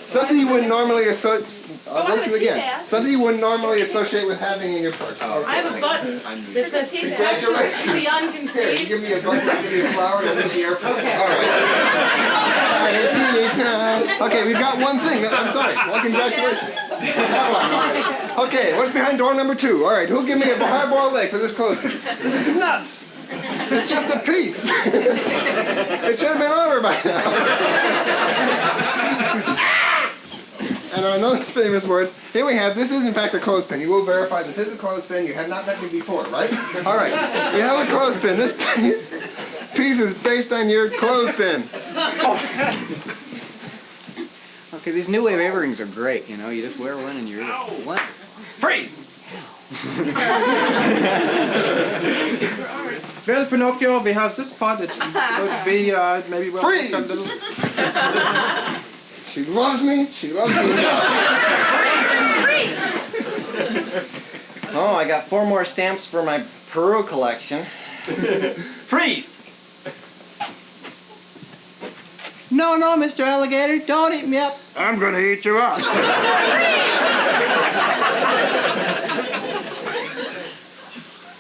Something you wouldn't normally associate. Something you wouldn't normally associate with having in your purse. Okay. I have a button that says congratulations. the unconceived. Here, you give me a button, I'll give you a flower, and I'll leave the airport. Okay. All right. Okay, we've got one thing. I'm sorry. Well, congratulations. Okay, what's behind door number 2? All right, who'll give me a hard-boiled egg for this closing? This is nuts. It's just a piece. It should have been over by now. And on those famous words, here we have, this is in fact a clothespin. You will verify this is a clothespin. You have not met me before, right? All right, we have a clothespin. This piece is based on your clothespin. Okay, these new wave earrings are great, you know. You just wear one and you're wonderful. Freeze! Well, Pinocchio, we have this part that would be maybe well Freeze! a little. She loves me. She loves me. Oh, I got 4 more stamps for my Peru collection. Freeze! No, no, Mr. Alligator, don't eat me up. I'm gonna eat you up.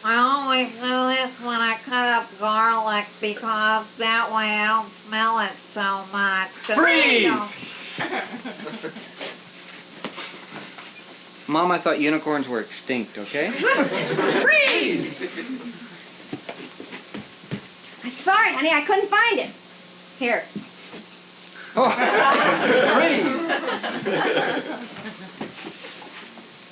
I always do this when I cut up garlic because that way I don't smell it so much. Freeze! Mom, I thought unicorns were extinct, okay? Freeze! I'm sorry, honey, I couldn't find it. Here. Freeze!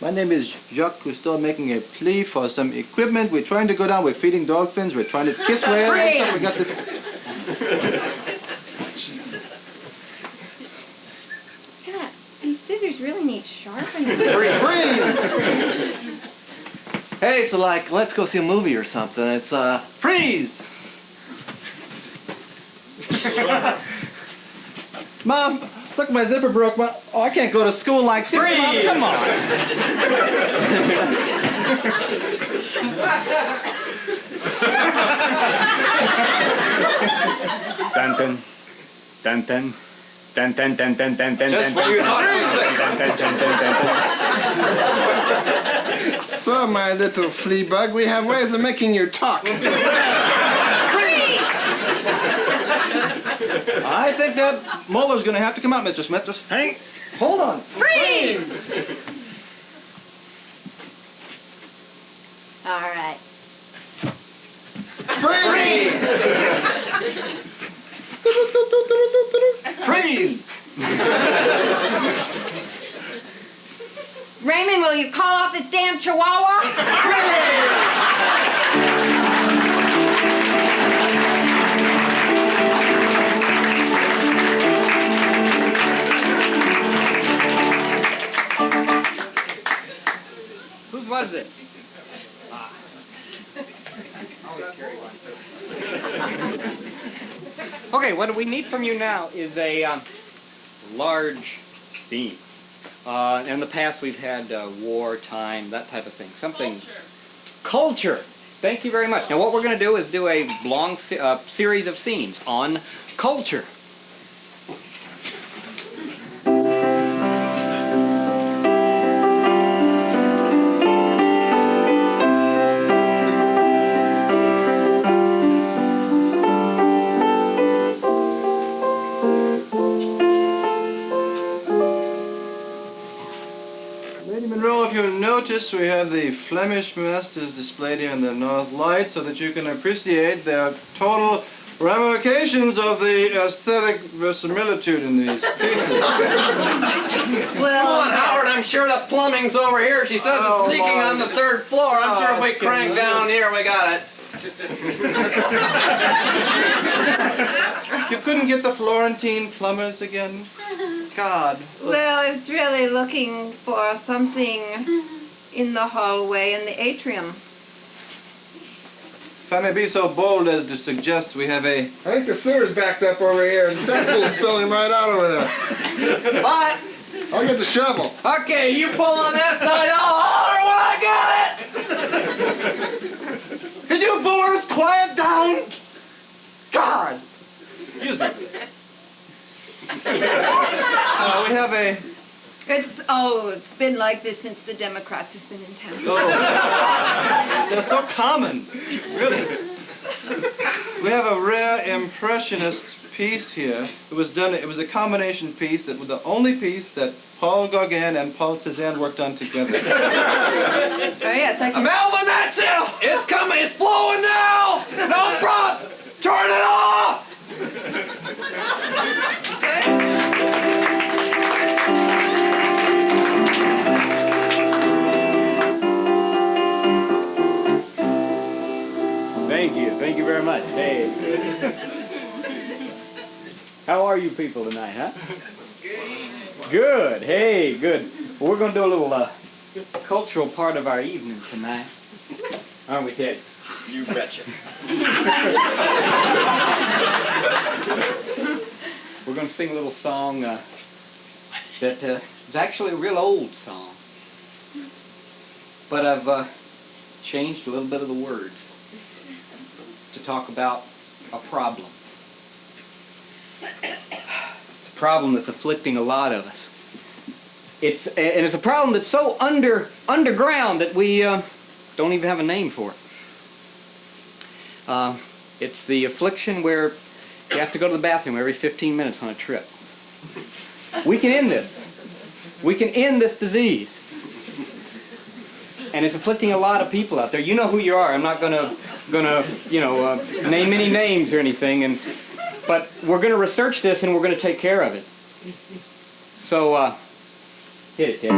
My name is Jacques Cousteau, making a plea for some equipment. We're trying to go down. We're feeding dolphins. We're trying to kiss whales. We got this. God, these scissors really need sharpening. Freeze! Hey, so like, let's go see a movie or something. It's Freeze! Mom, look, my zipper broke. Oh, I can't go to school like this. Mom, come on. Duncan. Duncan. Duncan. Duncan. Duncan. just what you thought it was. So, my little flea bug, we have ways of making you talk. I think that molar's going to have to come out, Mr. Smith. Just hang. Hold on. Freeze! All right. Freeze! Freeze! Raymond, will you call off this damn chihuahua? Whose was it? Okay, what we need from you now is a large theme. In the past, we've had wartime, that type of thing. Something. Culture. Thank you very much. Now, what we're going to do is do a long series of scenes on culture. If you notice, we have the Flemish masters displayed here in the North Light so that you can appreciate the total ramifications of the aesthetic verisimilitude in these pieces. Well, come on, Howard, I'm sure the plumbing's over here. She says it's leaking on the 3rd floor. I'm sure if we crank down here, we got it. You couldn't get the Florentine plumbers again? God. Well, I was really looking for something in the hallway in the atrium. If I may be so bold as to suggest we have a... I think the sewer's backed up over here and the cesspool's spilling right out over there. What? I'll get the shovel. Okay, you pull on that side, I'll holler when I got it! Could you boors quiet down? God! Excuse me. We have a... It's been like this since the Democrats have been in town. Oh, they're so common, really. We have a rare impressionist piece here. It was a combination piece that was the only piece that Paul Gauguin and Paul Cézanne worked on together. Oh yes, I can... Melvin, that's it! It's coming, it's flowing now! No front! Turn it off! Thank you very much. Hey. How are you people tonight, huh? Good. Hey, good. Well, we're going to do a little cultural part of our evening tonight. Aren't we, Ted? You betcha. We're going to sing a little song that is actually a real old song. But I've changed a little bit of the words. to talk about a problem. It's a problem that's afflicting a lot of us. It's a problem that's so underground that we don't even have a name for it. It's the affliction where you have to go to the bathroom every 15 minutes on a trip. We can end this. We can end this disease. And it's afflicting a lot of people out there. You know who you are. I'm not gonna name any names or anything. But we're gonna research this and we're gonna take care of it. So hit it, Ted.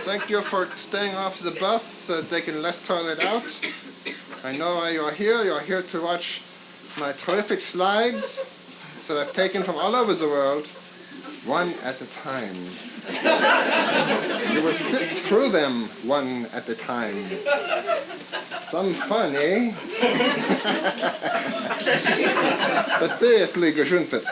Thank you for staying off the bus so that they can less toilet out. I know why you're here. You're here to watch my terrific slides that I've taken from all over the world, one at a time. You will sit through them one at a time. Some fun, eh? But seriously, gesundheit.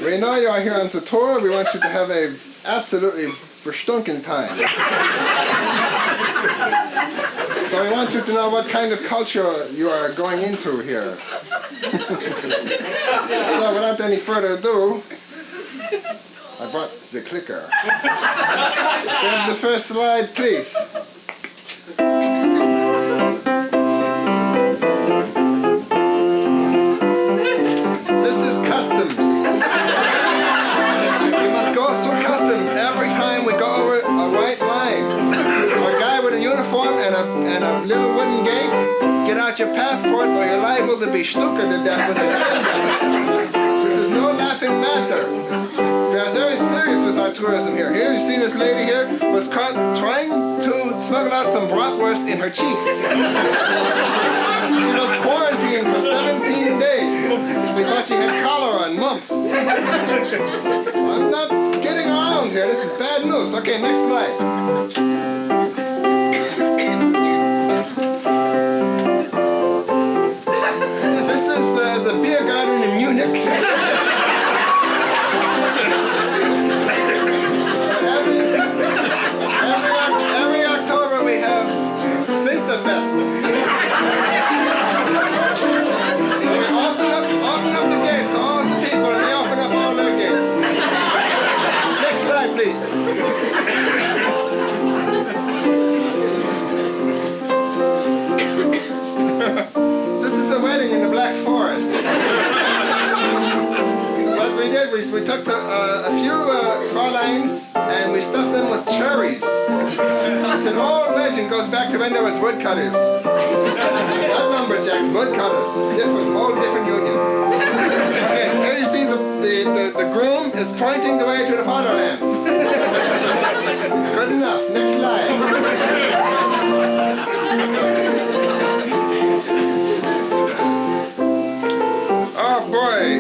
We know you are here on the tour. We want you to have a absolutely verstunken time. So we want you to know what kind of culture you are going into here. So without any further ado, I brought the clicker. Here's the first slide, please. This is customs. We must go through customs every time we go over a white line. A guy with a uniform and a little wooden gate, get out your passport or you're liable to be stuka to death with a gun. This is no laughing matter. We are very serious with our tourism here. Here, you see this lady here was caught trying to smuggle out some bratwurst in her cheeks. She was quarantined for 17 days. We thought she had cholera and mumps. I'm not kidding around here. This is bad news. Okay, next slide. This is the beer garden in Munich. Every October we have Winterfest. We open up the gates to all the people and they open up all their gates. Next slide, please. This is the wedding in the Black Forest. What we did was we took a few Fräuleins and we stuffed them with cherries. It's an old legend, goes back to when there was woodcutters. Not lumberjacks, woodcutters. Whole different union. Okay, here you see the groom is pointing the way to the fatherland. Good enough. Next slide. Oh boy.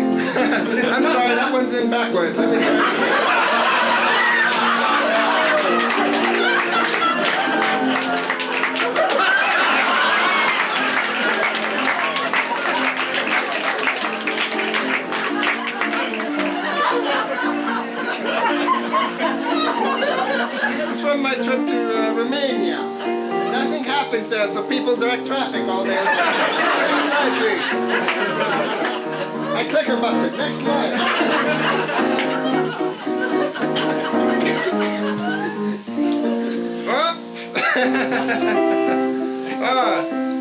words. Let me This is from my trip to Romania. Nothing happens there, so people direct traffic all day long. Next slide, please. My clicker button. Next slide.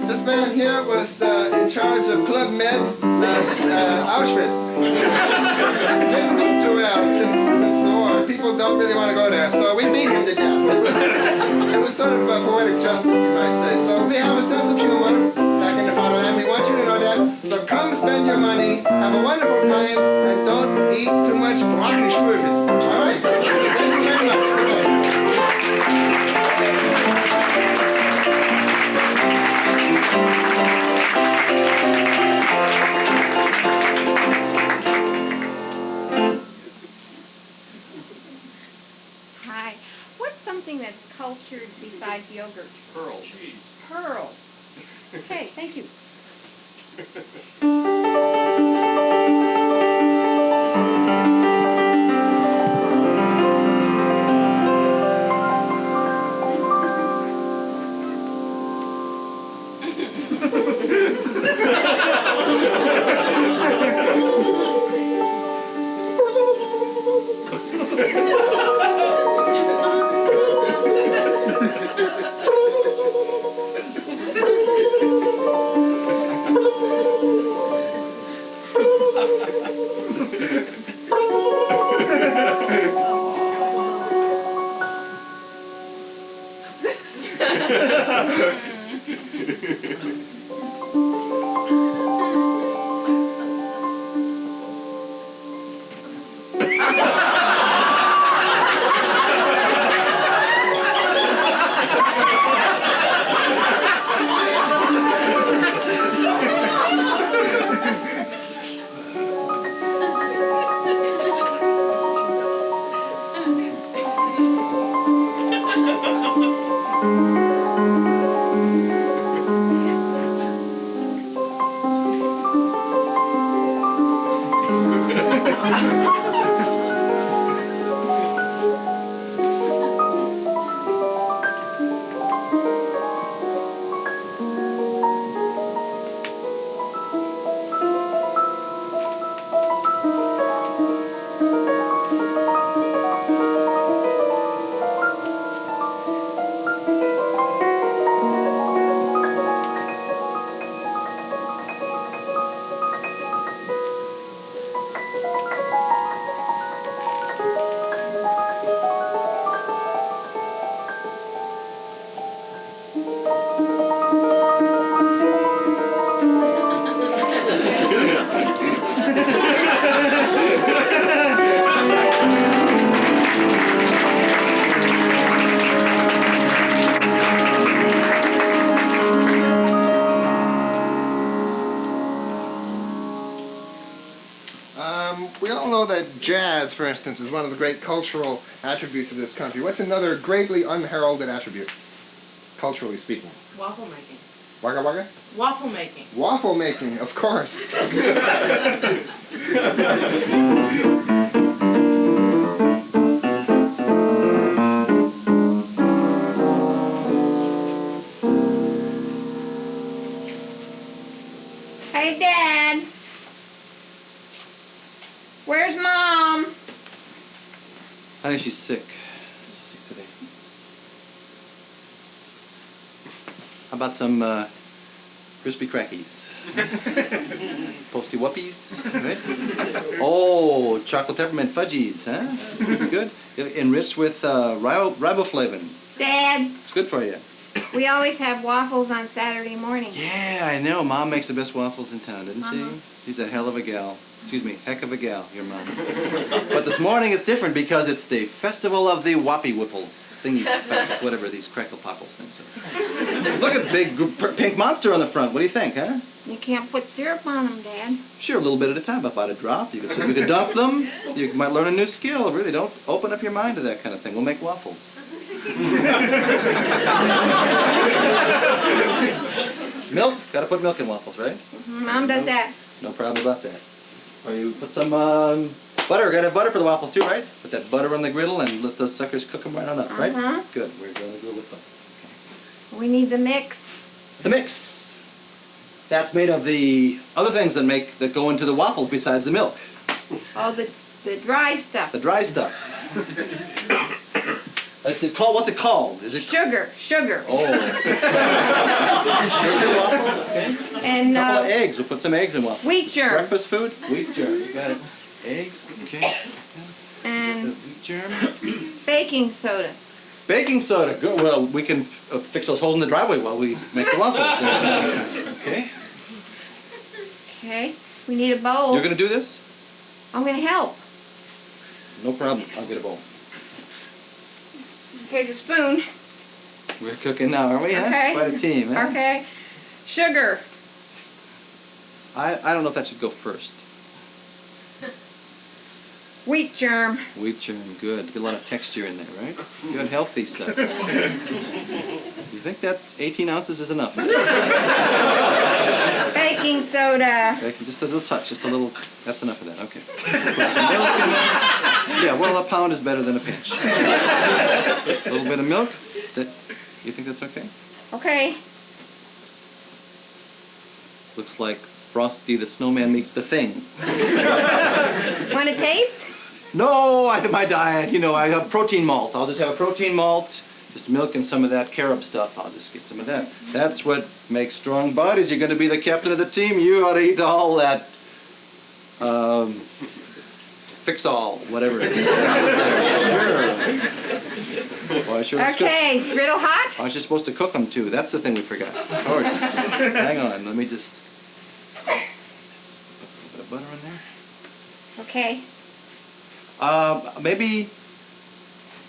This man here was in charge of Club Med Auschwitz. Didn't do too well since the war. People don't really want to go there, so we beat him to death. It was sort of a poetic justice, you might say. So we have a sense of humor back in the fatherland. We want you to know that. So come spend your money, have a wonderful time, and don't eat too much broccoli schwibbits. All right? Thank you very much. Good night. Hi. What's something that's cultured besides yogurt? Pearl. Pearl. Okay, thank you. We all know that jazz, for instance, is one of the great cultural attributes of this country. What's another greatly unheralded attribute, culturally speaking? Waffle making. Wagga wagga? Waffle making. Waffle making, of course. Hey, Dad. Where's Mom? I think she's sick. She's sick today. How about some crispy crackies? Posty whuppies, right? Oh, chocolate peppermint fudgies, huh? That's good. Enriched with riboflavin. Dad, It's good for you. we always have waffles on Saturday morning. Yeah, I know. Mom makes the best waffles in town, doesn't she? She's a hell of a gal. Excuse me, heck of a gal, your mom. But this morning it's different because it's the festival of the whoppy whipples. Thingy, whatever these crackle popples things are. Look at big pink monster on the front. What do you think, huh? You can't put syrup on them, Dad. Sure, a little bit at a time, about a drop. You could dump them. You might learn a new skill. Really, don't open up your mind to that kind of thing. We'll make waffles. Milk? Got to put milk in waffles, right? Mom does that. No problem about that. Or you put some butter. Got to have butter for the waffles too, right? Put that butter on the griddle and let those suckers cook them right on up, right? Good. We're going to go with butter. We need the mix. The mix. That's made of the other things that go into the waffles besides the milk. Oh, the dry stuff. The dry stuff. What's it called? Is it Sugar. Oh. Sugar waffles? Okay. And a couple of eggs. We'll put some eggs in waffles. Wheat germ. Breakfast food? Wheat germ. You got it. Eggs. Okay. And wheat germ. baking soda. Baking soda. Good. Well, we can fix those holes in the driveway while we make the waffles. Okay. Okay. We need a bowl. You're going to do this? I'm going to help. No problem. I'll get a bowl. Okay, the spoon. We're cooking now, aren't we? Okay. Huh? Quite a team, huh? Okay. Sugar. I don't know if that should go first. Wheat germ. Wheat germ, good. Get a lot of texture in there, right? Good, healthy stuff. You think that 18 ounces is enough? Baking soda. Baking, just a little touch, just a little. That's enough of that. Okay. Put some milk in there. Yeah, well, a pound is better than a pinch. A little bit of milk. You think that's okay? Okay. Looks like Frosty the Snowman meets the Thing. Want to taste? No, my diet, I have protein malt. I'll just have a protein malt, just milk and some of that carob stuff. I'll just get some of that. That's what makes strong bodies. You're going to be the captain of the team. You ought to eat all that, fix-all, whatever it is. Sure. Why, sure. Okay, griddle hot? Aren't you supposed to cook them too? That's the thing we forgot. Of course. Hang on, let me just put a bit of butter in there. Okay. Maybe,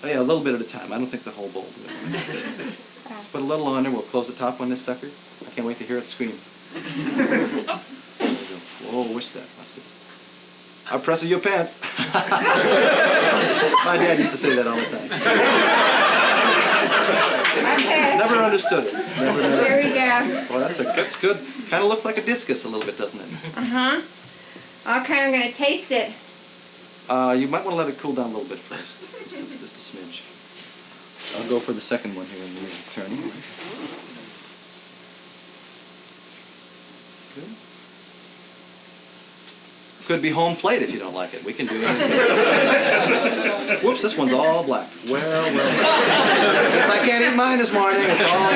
a little bit at a time. I don't think the whole bowl. Let's put a little on there. We'll close the top on this sucker. I can't wait to hear it scream. There we go. Whoa, wish that. Watch this. I'm pressing your pants. My dad used to say that all the time. Okay. Never understood it. Here we go. Well, that's good. Kind of looks like a discus a little bit, doesn't it? Uh-huh. Okay, I'm going to taste it. You might want to let it cool down a little bit first. Just a smidge. I'll go for the second one here in the turn. Good. Could be home plate if you don't like it. We can do it. Whoops, this one's all black. Well. Guess I can't eat mine this morning. It's all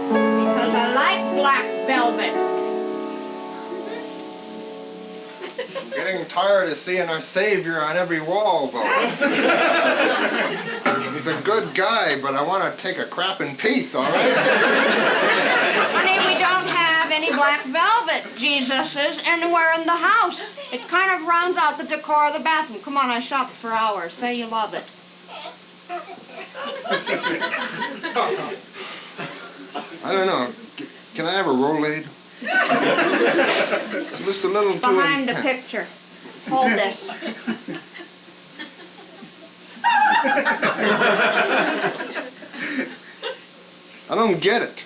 Because I like black velvet. I'm getting tired of seeing our Savior on every wall, though. He's a good guy, but I want to take a crap in peace, all right? Honey, we don't have any black velvet Jesuses anywhere in the house. It kind of rounds out the decor of the bathroom. Come on, I shopped for hours. Say you love it. I don't know. Can I have a Rolade? It's just a little too Behind the intense. picture. Hold this. I don't get it.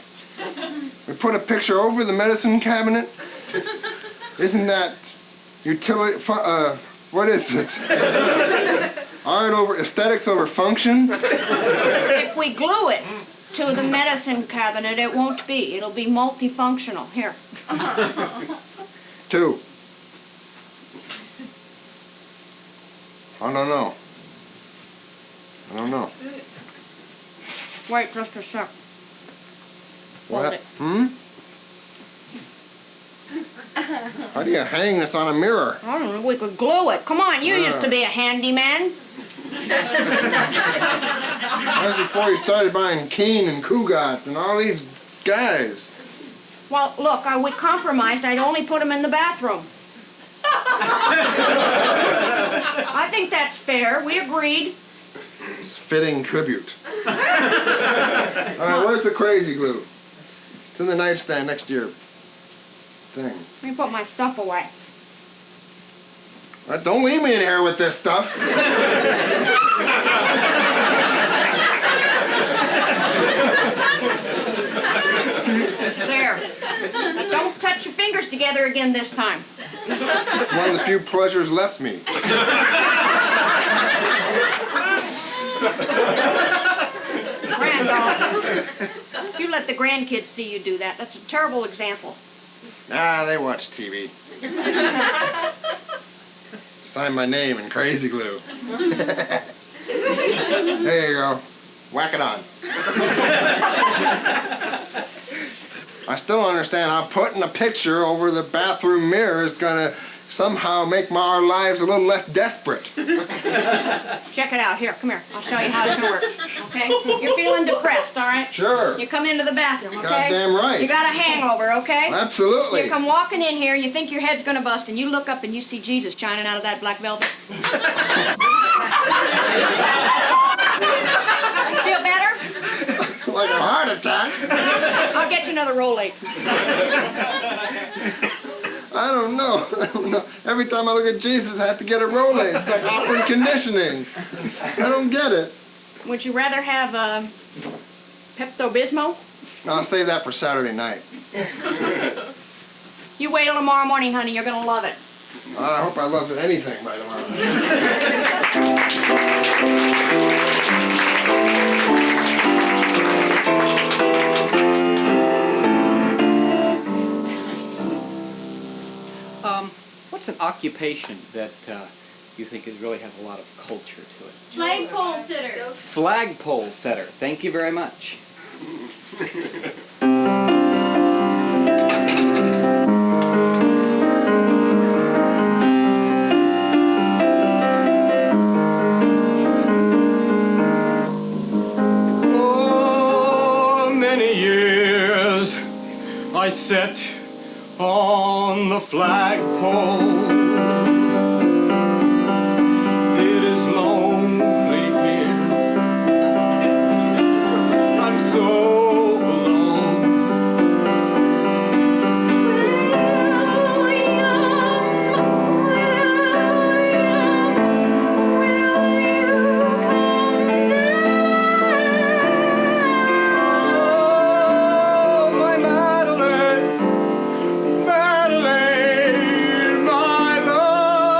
We put a picture over the medicine cabinet. Isn't that utility? What is it? Art over aesthetics over function? If we glue it to the medicine cabinet, it won't be. It'll be multifunctional. Here. 2. I don't know. Wait just a sec. What? Hold it. How do you hang this on a mirror? I don't know. We could glue it. Come on, you used to be a handyman. That was before you started buying Keen and Cougat and all these guys. Well, look, we compromised. I'd only put them in the bathroom. I think that's fair. We agreed. Fitting tribute. All right, where's the crazy glue? It's in the nightstand next to your thing. Let me put my stuff away. Don't leave me in here with this stuff. There. Now don't touch your fingers together again this time. One of the few pleasures left me. Randolph, you let the grandkids see you do that. That's a terrible example. Ah, they watch TV. Sign my name in crazy glue. There you go. Whack it on. I still don't understand how putting a picture over the bathroom mirror is going to somehow make our lives a little less desperate. Check it out. Here, come here. I'll show you how it's going to work. Okay? You're feeling depressed, all right? Sure. You come into the bathroom, okay? Goddamn right. You got a hangover, okay? Absolutely. You come walking in here, you think your head's going to bust, and you look up and you see Jesus shining out of that black velvet. Feel better? Like a heart attack. I'll get you another Rolade. I don't know. Every time I look at Jesus, I have to get a Rolade. It's like awkward conditioning. I don't get it. Would you rather have Pepto-Bismol? I'll save that for Saturday night. You wait till tomorrow morning, honey. You're going to love it. I hope I love anything by tomorrow What's an occupation that you think is really has a lot of culture to it? Flagpole sitter. Flagpole setter. Thank you very much. For many years I sat on the flagpole. It is lonely here. I'm so alone. Oh, my Madeline, Madeline, my love.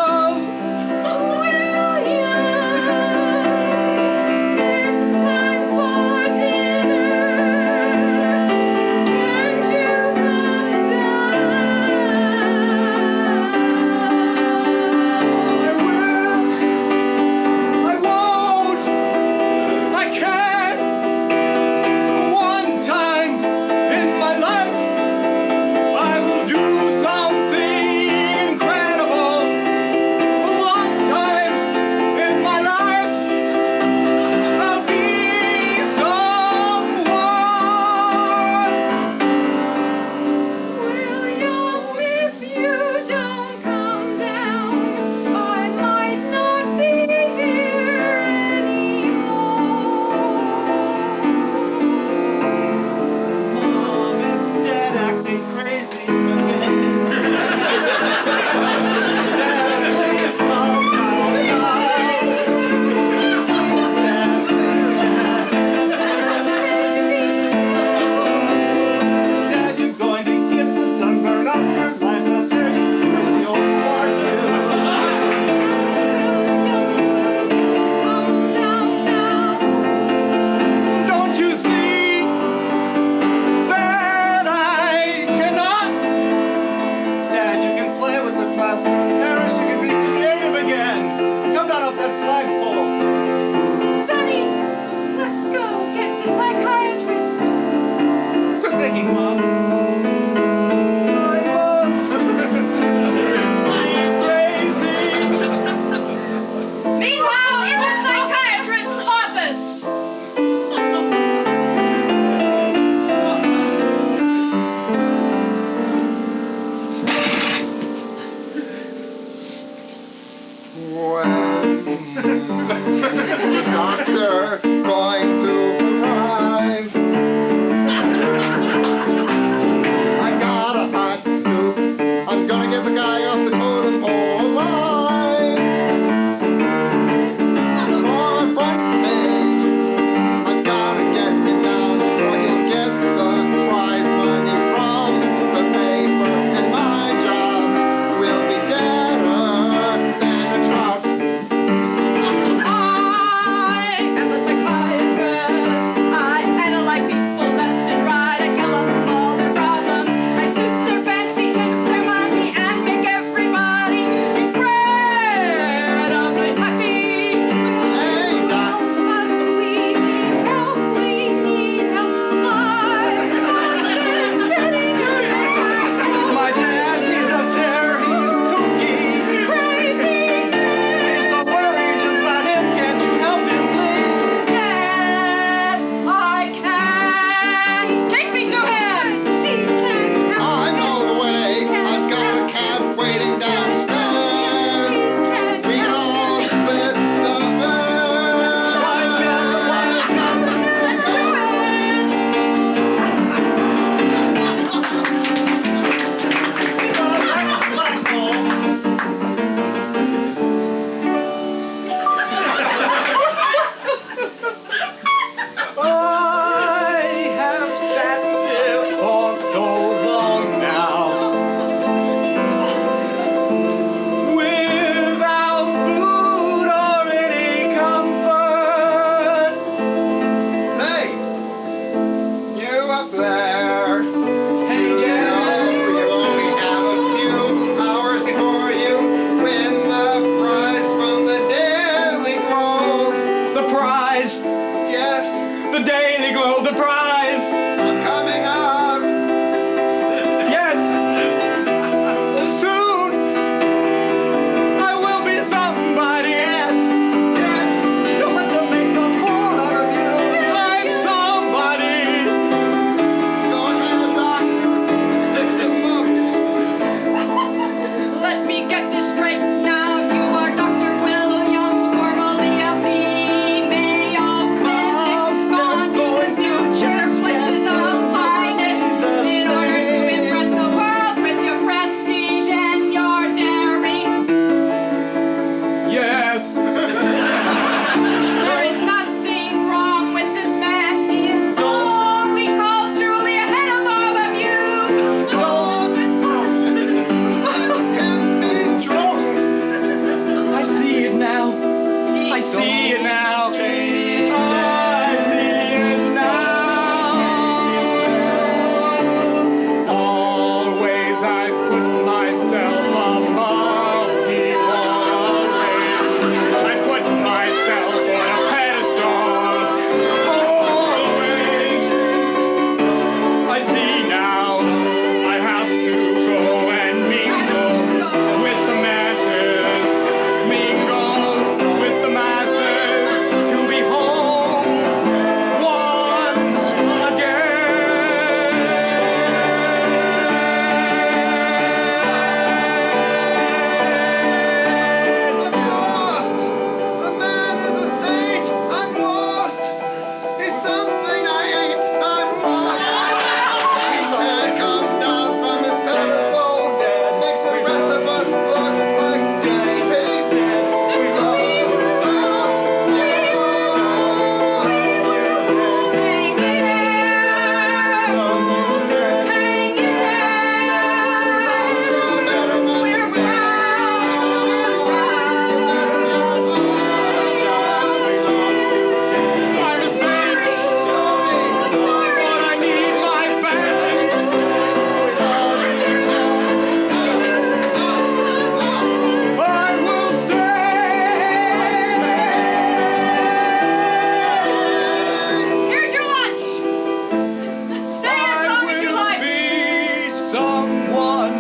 someone.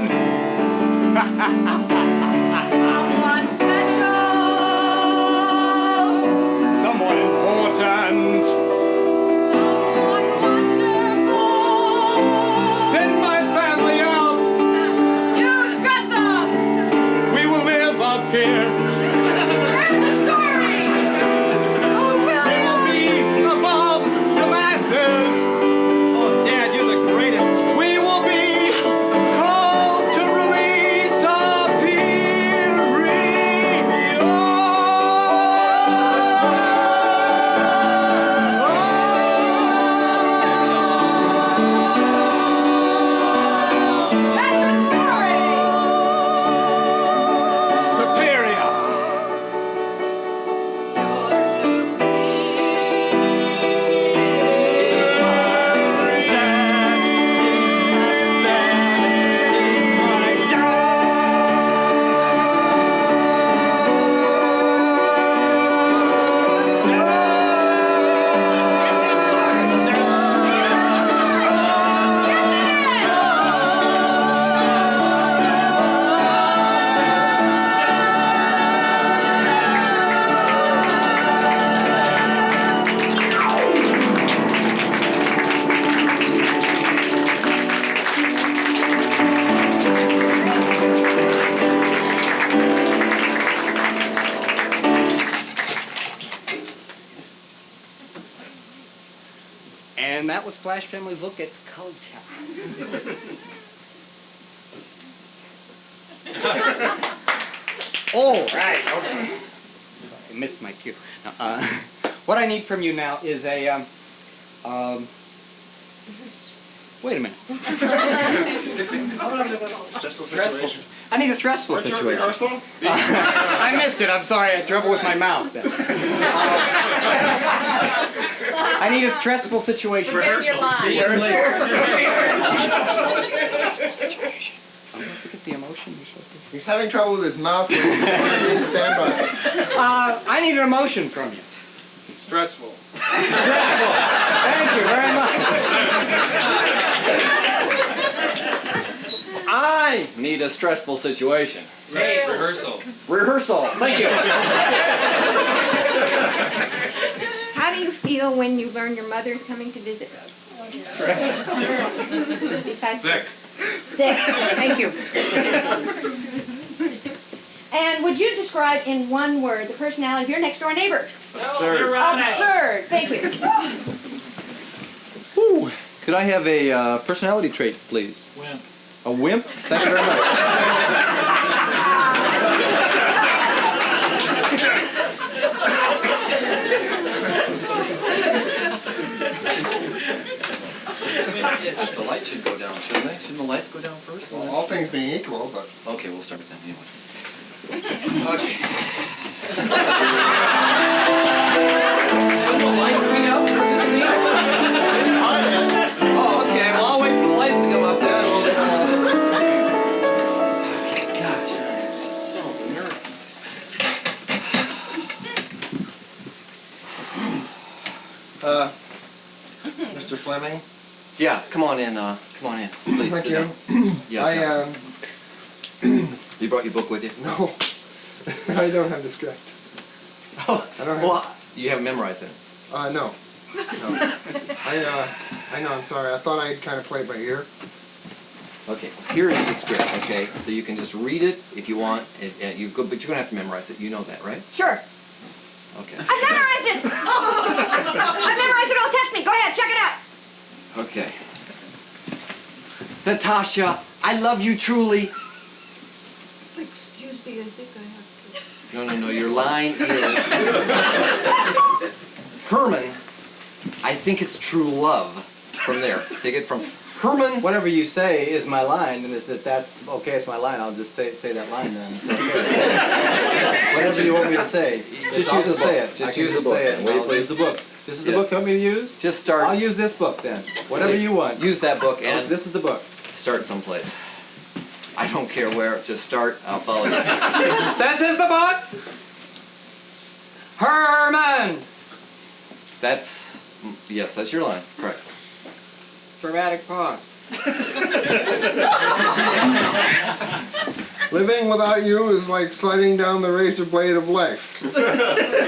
Someone special. Someone important. Someone wonderful. Send my family out. You've got them. We will live up here. Here's the story. Oh, We will be above the masses. Oh, Dad, you're the greatest. We will be called to release our superior. And that was Flash Family's look at culture. All right. Okay. I missed my cue. Now, what I need from you now is a wait a minute. Stressful. I need a stressful situation. I missed it. I'm sorry. I had trouble with my mouth. Then. I need a stressful situation. Forget your line. Forget the emotion. You're supposed to... He's having trouble with his mouth. Please stand by. I need an emotion from you. Stressful. Stressful. Thank you very much. I need a stressful situation. Right, rehearsal. Rehearsal. Thank you. How do you feel when you learn your mother's coming to visit? Sick. Sick. Thank you. And would you describe in one word the personality of your next door neighbor? Absurd. Absurd. Thank you. Whew. Could I have a personality trait, please? Wimp. A wimp? Thank you very much. The lights should go down, shouldn't they? Shouldn't the lights go down first? Well, all things being equal, but... Okay, we'll start with them anyway. Okay. Shouldn't the lights be up for this scene? Oh, okay. Well, I'll wait for the lights to come up then. Okay, gosh, I'm so nervous. Mr. Fleming? Yeah, come on in, please. Thank sit you. down. Yeah, you brought your book with you? No. I don't have the script. Oh, I don't have... well, you haven't memorized it? No. No. I know, I'm sorry. I thought I'd kind of play it by ear. Okay, here is the script, okay? So you can just read it if you want, but you're going to have to memorize it. You know that, right? Sure. Okay. I memorized it. I memorized it. Don't test me. Go ahead. Check it out. Okay. Natasha, I love you truly. Excuse me, I think I have to... No, your line is... Herman, I think it's true love. From there. Take it from... Herman... Whatever you say is my line, and if that's okay, it's my line, I'll just say that line then. It's okay. Whatever you want me to say, Just I'll use the just say book. it. Just I can use the book say it. then, will you I'll please? use the book. This is the Yes. book you want me to use? Just start... I'll use this book then. Whatever Please. you want. Use that book and... This is the book. Start someplace. I don't care where. Just start. I'll follow you. This is the book. Herman. That's... Yes, that's your line. Correct. Dramatic pause. Living without you is like sliding down the razor blade of life.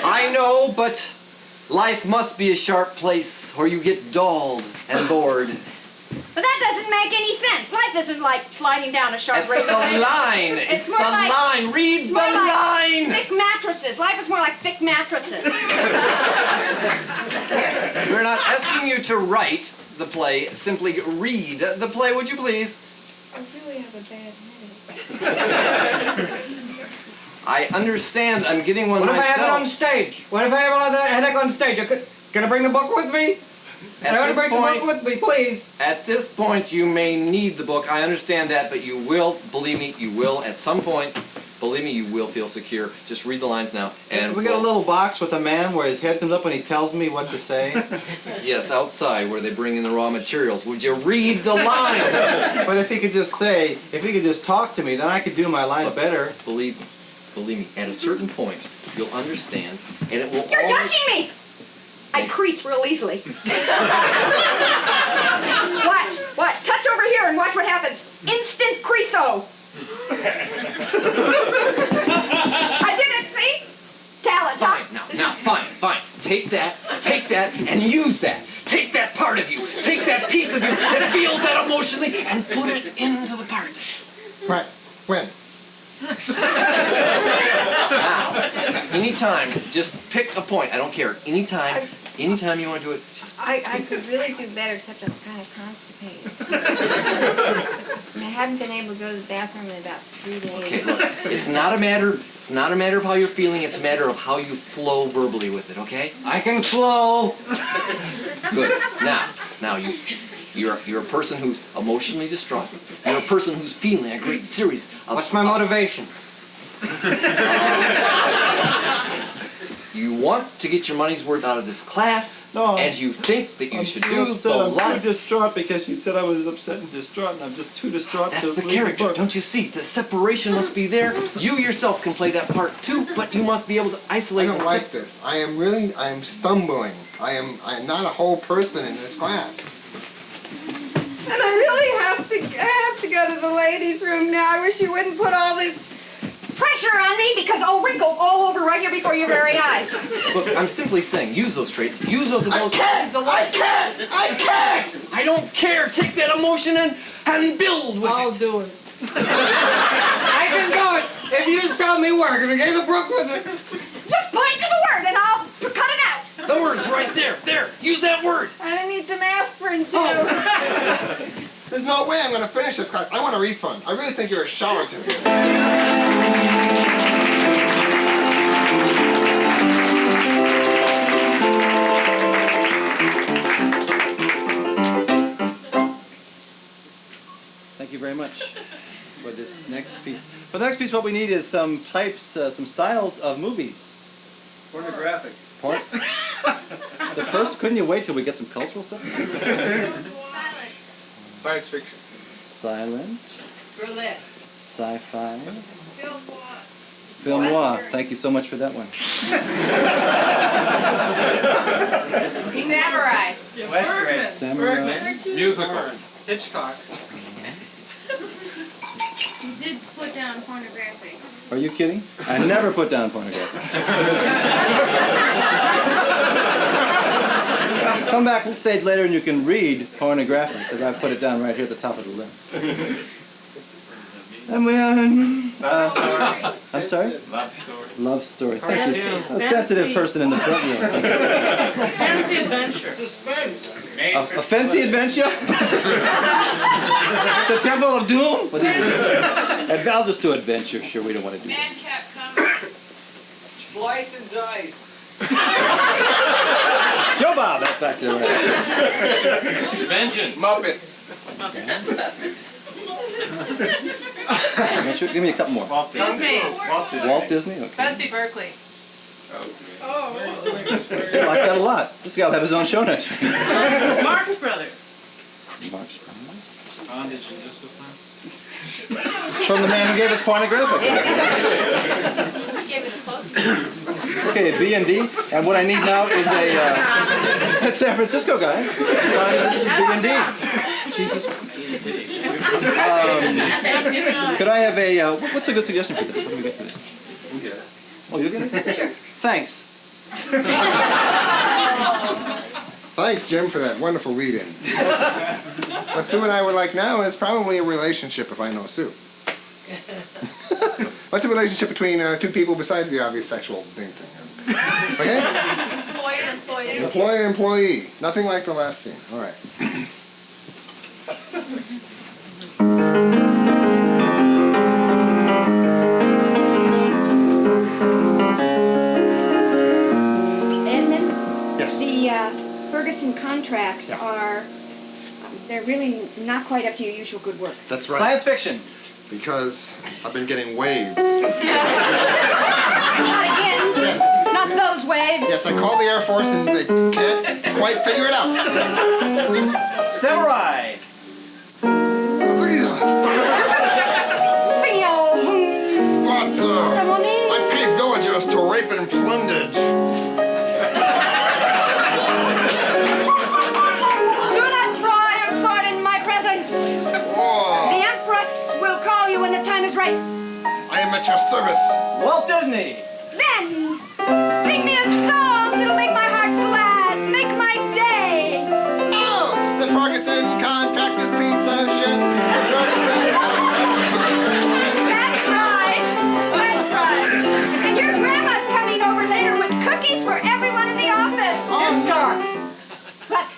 I know, but life must be a sharp place or you get dulled and bored. But that doesn't make any sense. Life isn't like sliding down a sharp It's razor the blade. line. It's more the like, line. Read it's the more like line. Thick mattresses. Life is more like thick mattresses. We're not asking you to write the play. Simply read the play, would you please? I really have a bad headache. I understand. I'm getting one What if I myself. have it on stage? What if I have a headache on stage? Can I bring the book with me? I want to bring the book with me, please. At this point, you may need the book. I understand that, but you will, believe me, you will at some point. Believe me, you will feel secure. Just read the lines now. And we got a little box with a man where his head comes up when he tells me what to say. Yes, outside where they bring in the raw materials. Would you read the lines? But if he could just say, if he could just talk to me, then I could do my lines better. Believe me, at a certain point, you'll understand, and it will You're always... touching me! I crease real easily. Watch. Touch over here and watch what happens. Instant creaso. I did it, see? Talent, huh? Fine, fine. Take that, and use that. Take that part of you. Take that piece of you that feels that emotionally and put it into the part. Right. When? Now, anytime, just pick a point. I don't care. Anytime you want to do it. I could really do better, except I'm kind of constipated. I haven't been able to go to the bathroom in about 3 days. Okay, look, it's not a matter of how you're feeling, it's a matter of how you flow verbally with it, okay? I can flow. Good. Now you're a person who's emotionally distraught. You're a person who's feeling a great series of... What's my motivation? You want to get your money's worth out of this class, and you think that you should do the I'm life. too distraught because you said I was upset and distraught, and I'm just too distraught That's to the read character, book. don't you see? The separation must be there. You yourself can play that part too, but you must be able to isolate. I don't like this. I am stumbling. I am not a whole person in this class. And I really have to go to the ladies' room now. I wish you wouldn't put all this Pressure on me because wrinkles all over right here before your very eyes. Look, I'm simply saying, use those traits. Use those emotions. I can't! I don't care. Take that emotion and build with I'll do it. I can do it if you just tell me where. Can I get the book with it? Just point to the word and I'll cut it out. The word's right there. There. Use that word. And I need some aspirin, too. There's no way I'm going to finish this class. I want a refund. I really think you're a charlatan. Thank you very much for this next piece. For the next piece, what we need is some types, some styles of movies. Pornographic. The first, couldn't you wait till we get some cultural stuff? Science fiction. Silent. Burlesque. Sci-fi. Film noir. Film noir. Thank you so much for that one. Samurai. Western. Samurai. Musical. Hitchcock. You did put down pornographic. Are you kidding? I never put down pornography. Come back on stage later and you can read pornography, because I put it down right here at the top of the list. And we I'm sorry? Love story. Love story. Thank you. A sensitive person in the front row. Fancy adventure. Suspense. A fancy adventure? The Temple of Doom? What is it? I'll just do adventure. Sure, we don't want to do that. Madcap comedy. Slice and dice. Joe Bob, that's back there. Right. Vengeance. Muppets. Give me a couple more. Walt Disney. Walt Disney? Okay. Bessie Berkeley. Oh. I like that a lot. This guy will have his own show next week. Marx Brothers. Marx Brothers. Bondage and discipline. From the man who gave us pornographic. He gave it a close. Okay, B&D. And what I need now is a San Francisco guy. This is B&D. Jesus. Could I have a, what's a good suggestion for this? What do we get for this? We'll get it. Oh, you'll get it? Sure. Thanks. Thanks, Jim, for that wonderful lead-in. What Sue and I would like now is probably a relationship, if I know Sue. What's the relationship between two people besides the obvious sexual thing? Okay? Employer-employee. Employer-employee. Nothing like the last scene. All right. Edmund? Yes. The Ferguson contracts are, they're really not quite up to your usual good work. That's right. Science fiction. Because I've been getting waves. Not again. Yes. Not those waves. Yes, I called the Air Force and they can't quite figure it out. Samurai. But I pay villagers to rape and plundage. Do not draw your sword in my presence. Oh, The Empress will call you when the time is right. I am at your service. Walt Disney. Then, sing me a song that'll make my heart glad, make my day. Oh, the Ferguson contract is piece of shit. The Ferguson contract is piece of shit. That's right. That's right. And your grandma's coming over later with cookies for everyone in the office. Oh, God. But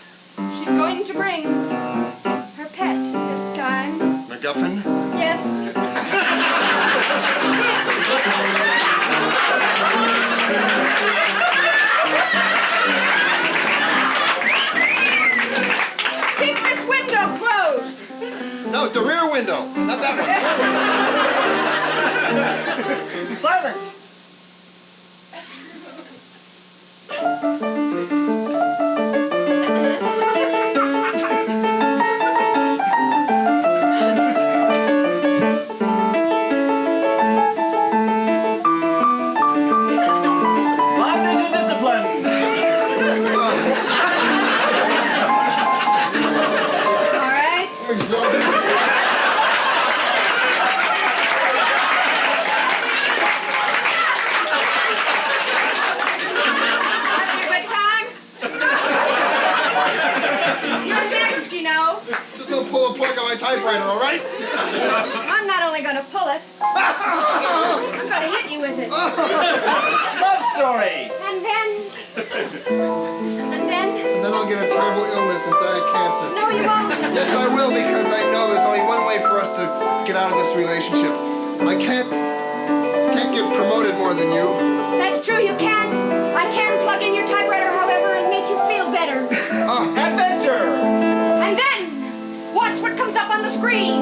she's going to bring her pet this time. MacGuffin? Yes. Keep this window closed. No, the rear window. Not that one. Silent. Bondage and discipline. All right. I'm exhausted. Having a good time? You're next, you know. Just don't pull a plug on my typewriter, all right? I'm not only going to pull it, I'm going to hit you with it. Love story. And then... And then I'll get a terrible illness and die of cancer. No, you won't. Yes, I will, because I know there's only one way for us to get out of this relationship. I can't get promoted more than you. That's true, you can't. I can plug in your typewriter, however, and make you feel better. Adventure. And then, watch what comes up on the screen.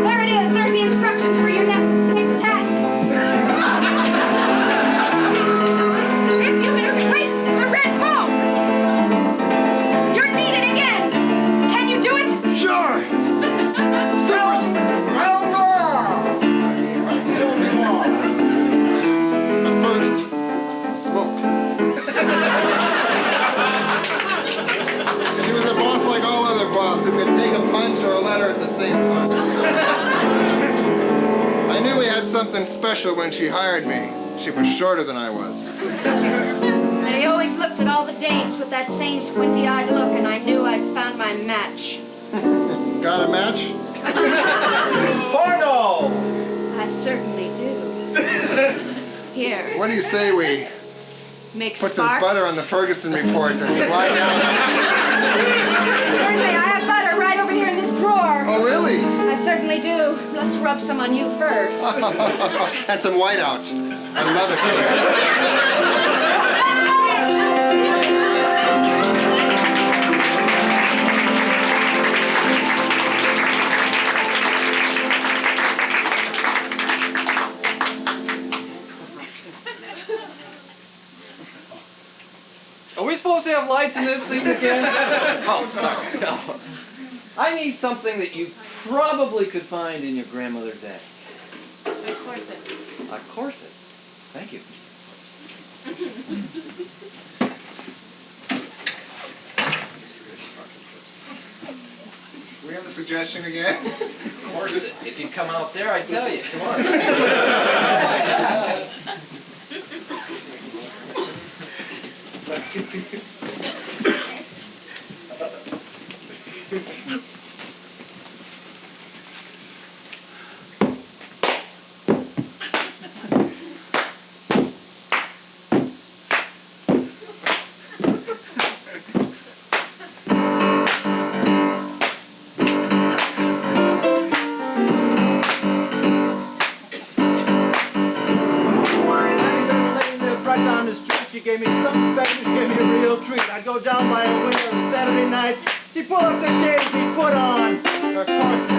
There it is. There's the instructions for your next task. If you can replace the red phone, you're needed again. Can you do it? Sure. But first, smoke. She was a boss like all other bosses who could take a punch or a letter at the same time. I knew we had something special when she hired me. She was shorter than I was. And he always looked at all the dames with that same squinty-eyed look, and I knew I'd found my match. Got a match? Porno. I certainly do. Here, What do you say we make put some sparks. butter on the Ferguson report and fly down? Certainly, I have butter right over here in this drawer. Oh, really? I certainly do. Let's rub some on you first. And some whiteouts. I love it. Are we supposed to have lights in this thing again? Oh, sorry. No. I need something that you probably could find in your grandmother's attic. A corset. A corset. Thank you. We have a suggestion again? Of course, if you come out there, I'd tell you. Come on. She gave me something special, she gave me a real treat. I'd go down by her window on Saturday night. She'd pull up the shades, she'd put on her corset.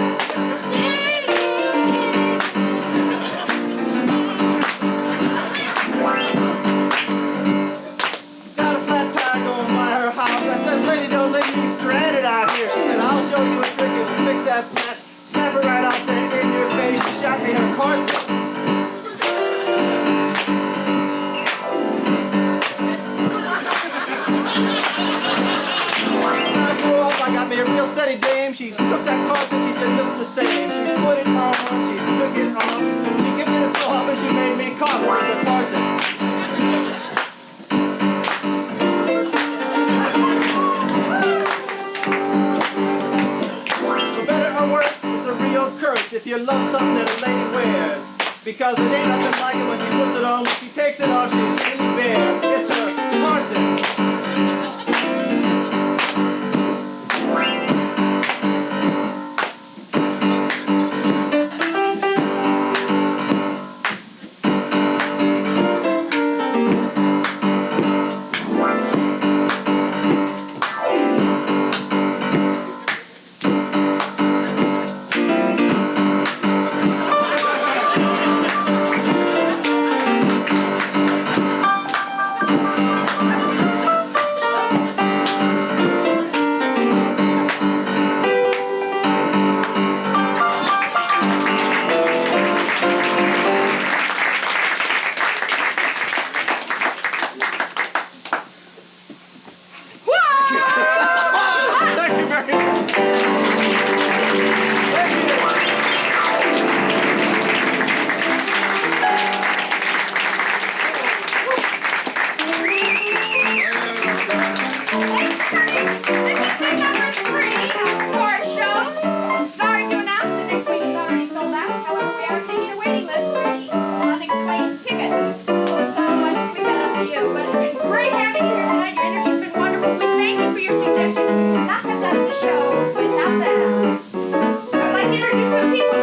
Got a flat tire going by her house. I said, lady, don't leave me stranded out here. She said, I'll show you a trick, it'll fix that flat. Snap her right out there in your face. She shot me her corset. I got me a real steady dame. She took that corset, she did just the same. She put it on, she took it off. She gave me the throw off and she made me cough with the corset. For better or worse, it's a real curse if you love something that a lady wears. Because it ain't nothing like it when she puts it on. When she takes it off, she's really bare. It's her corset. People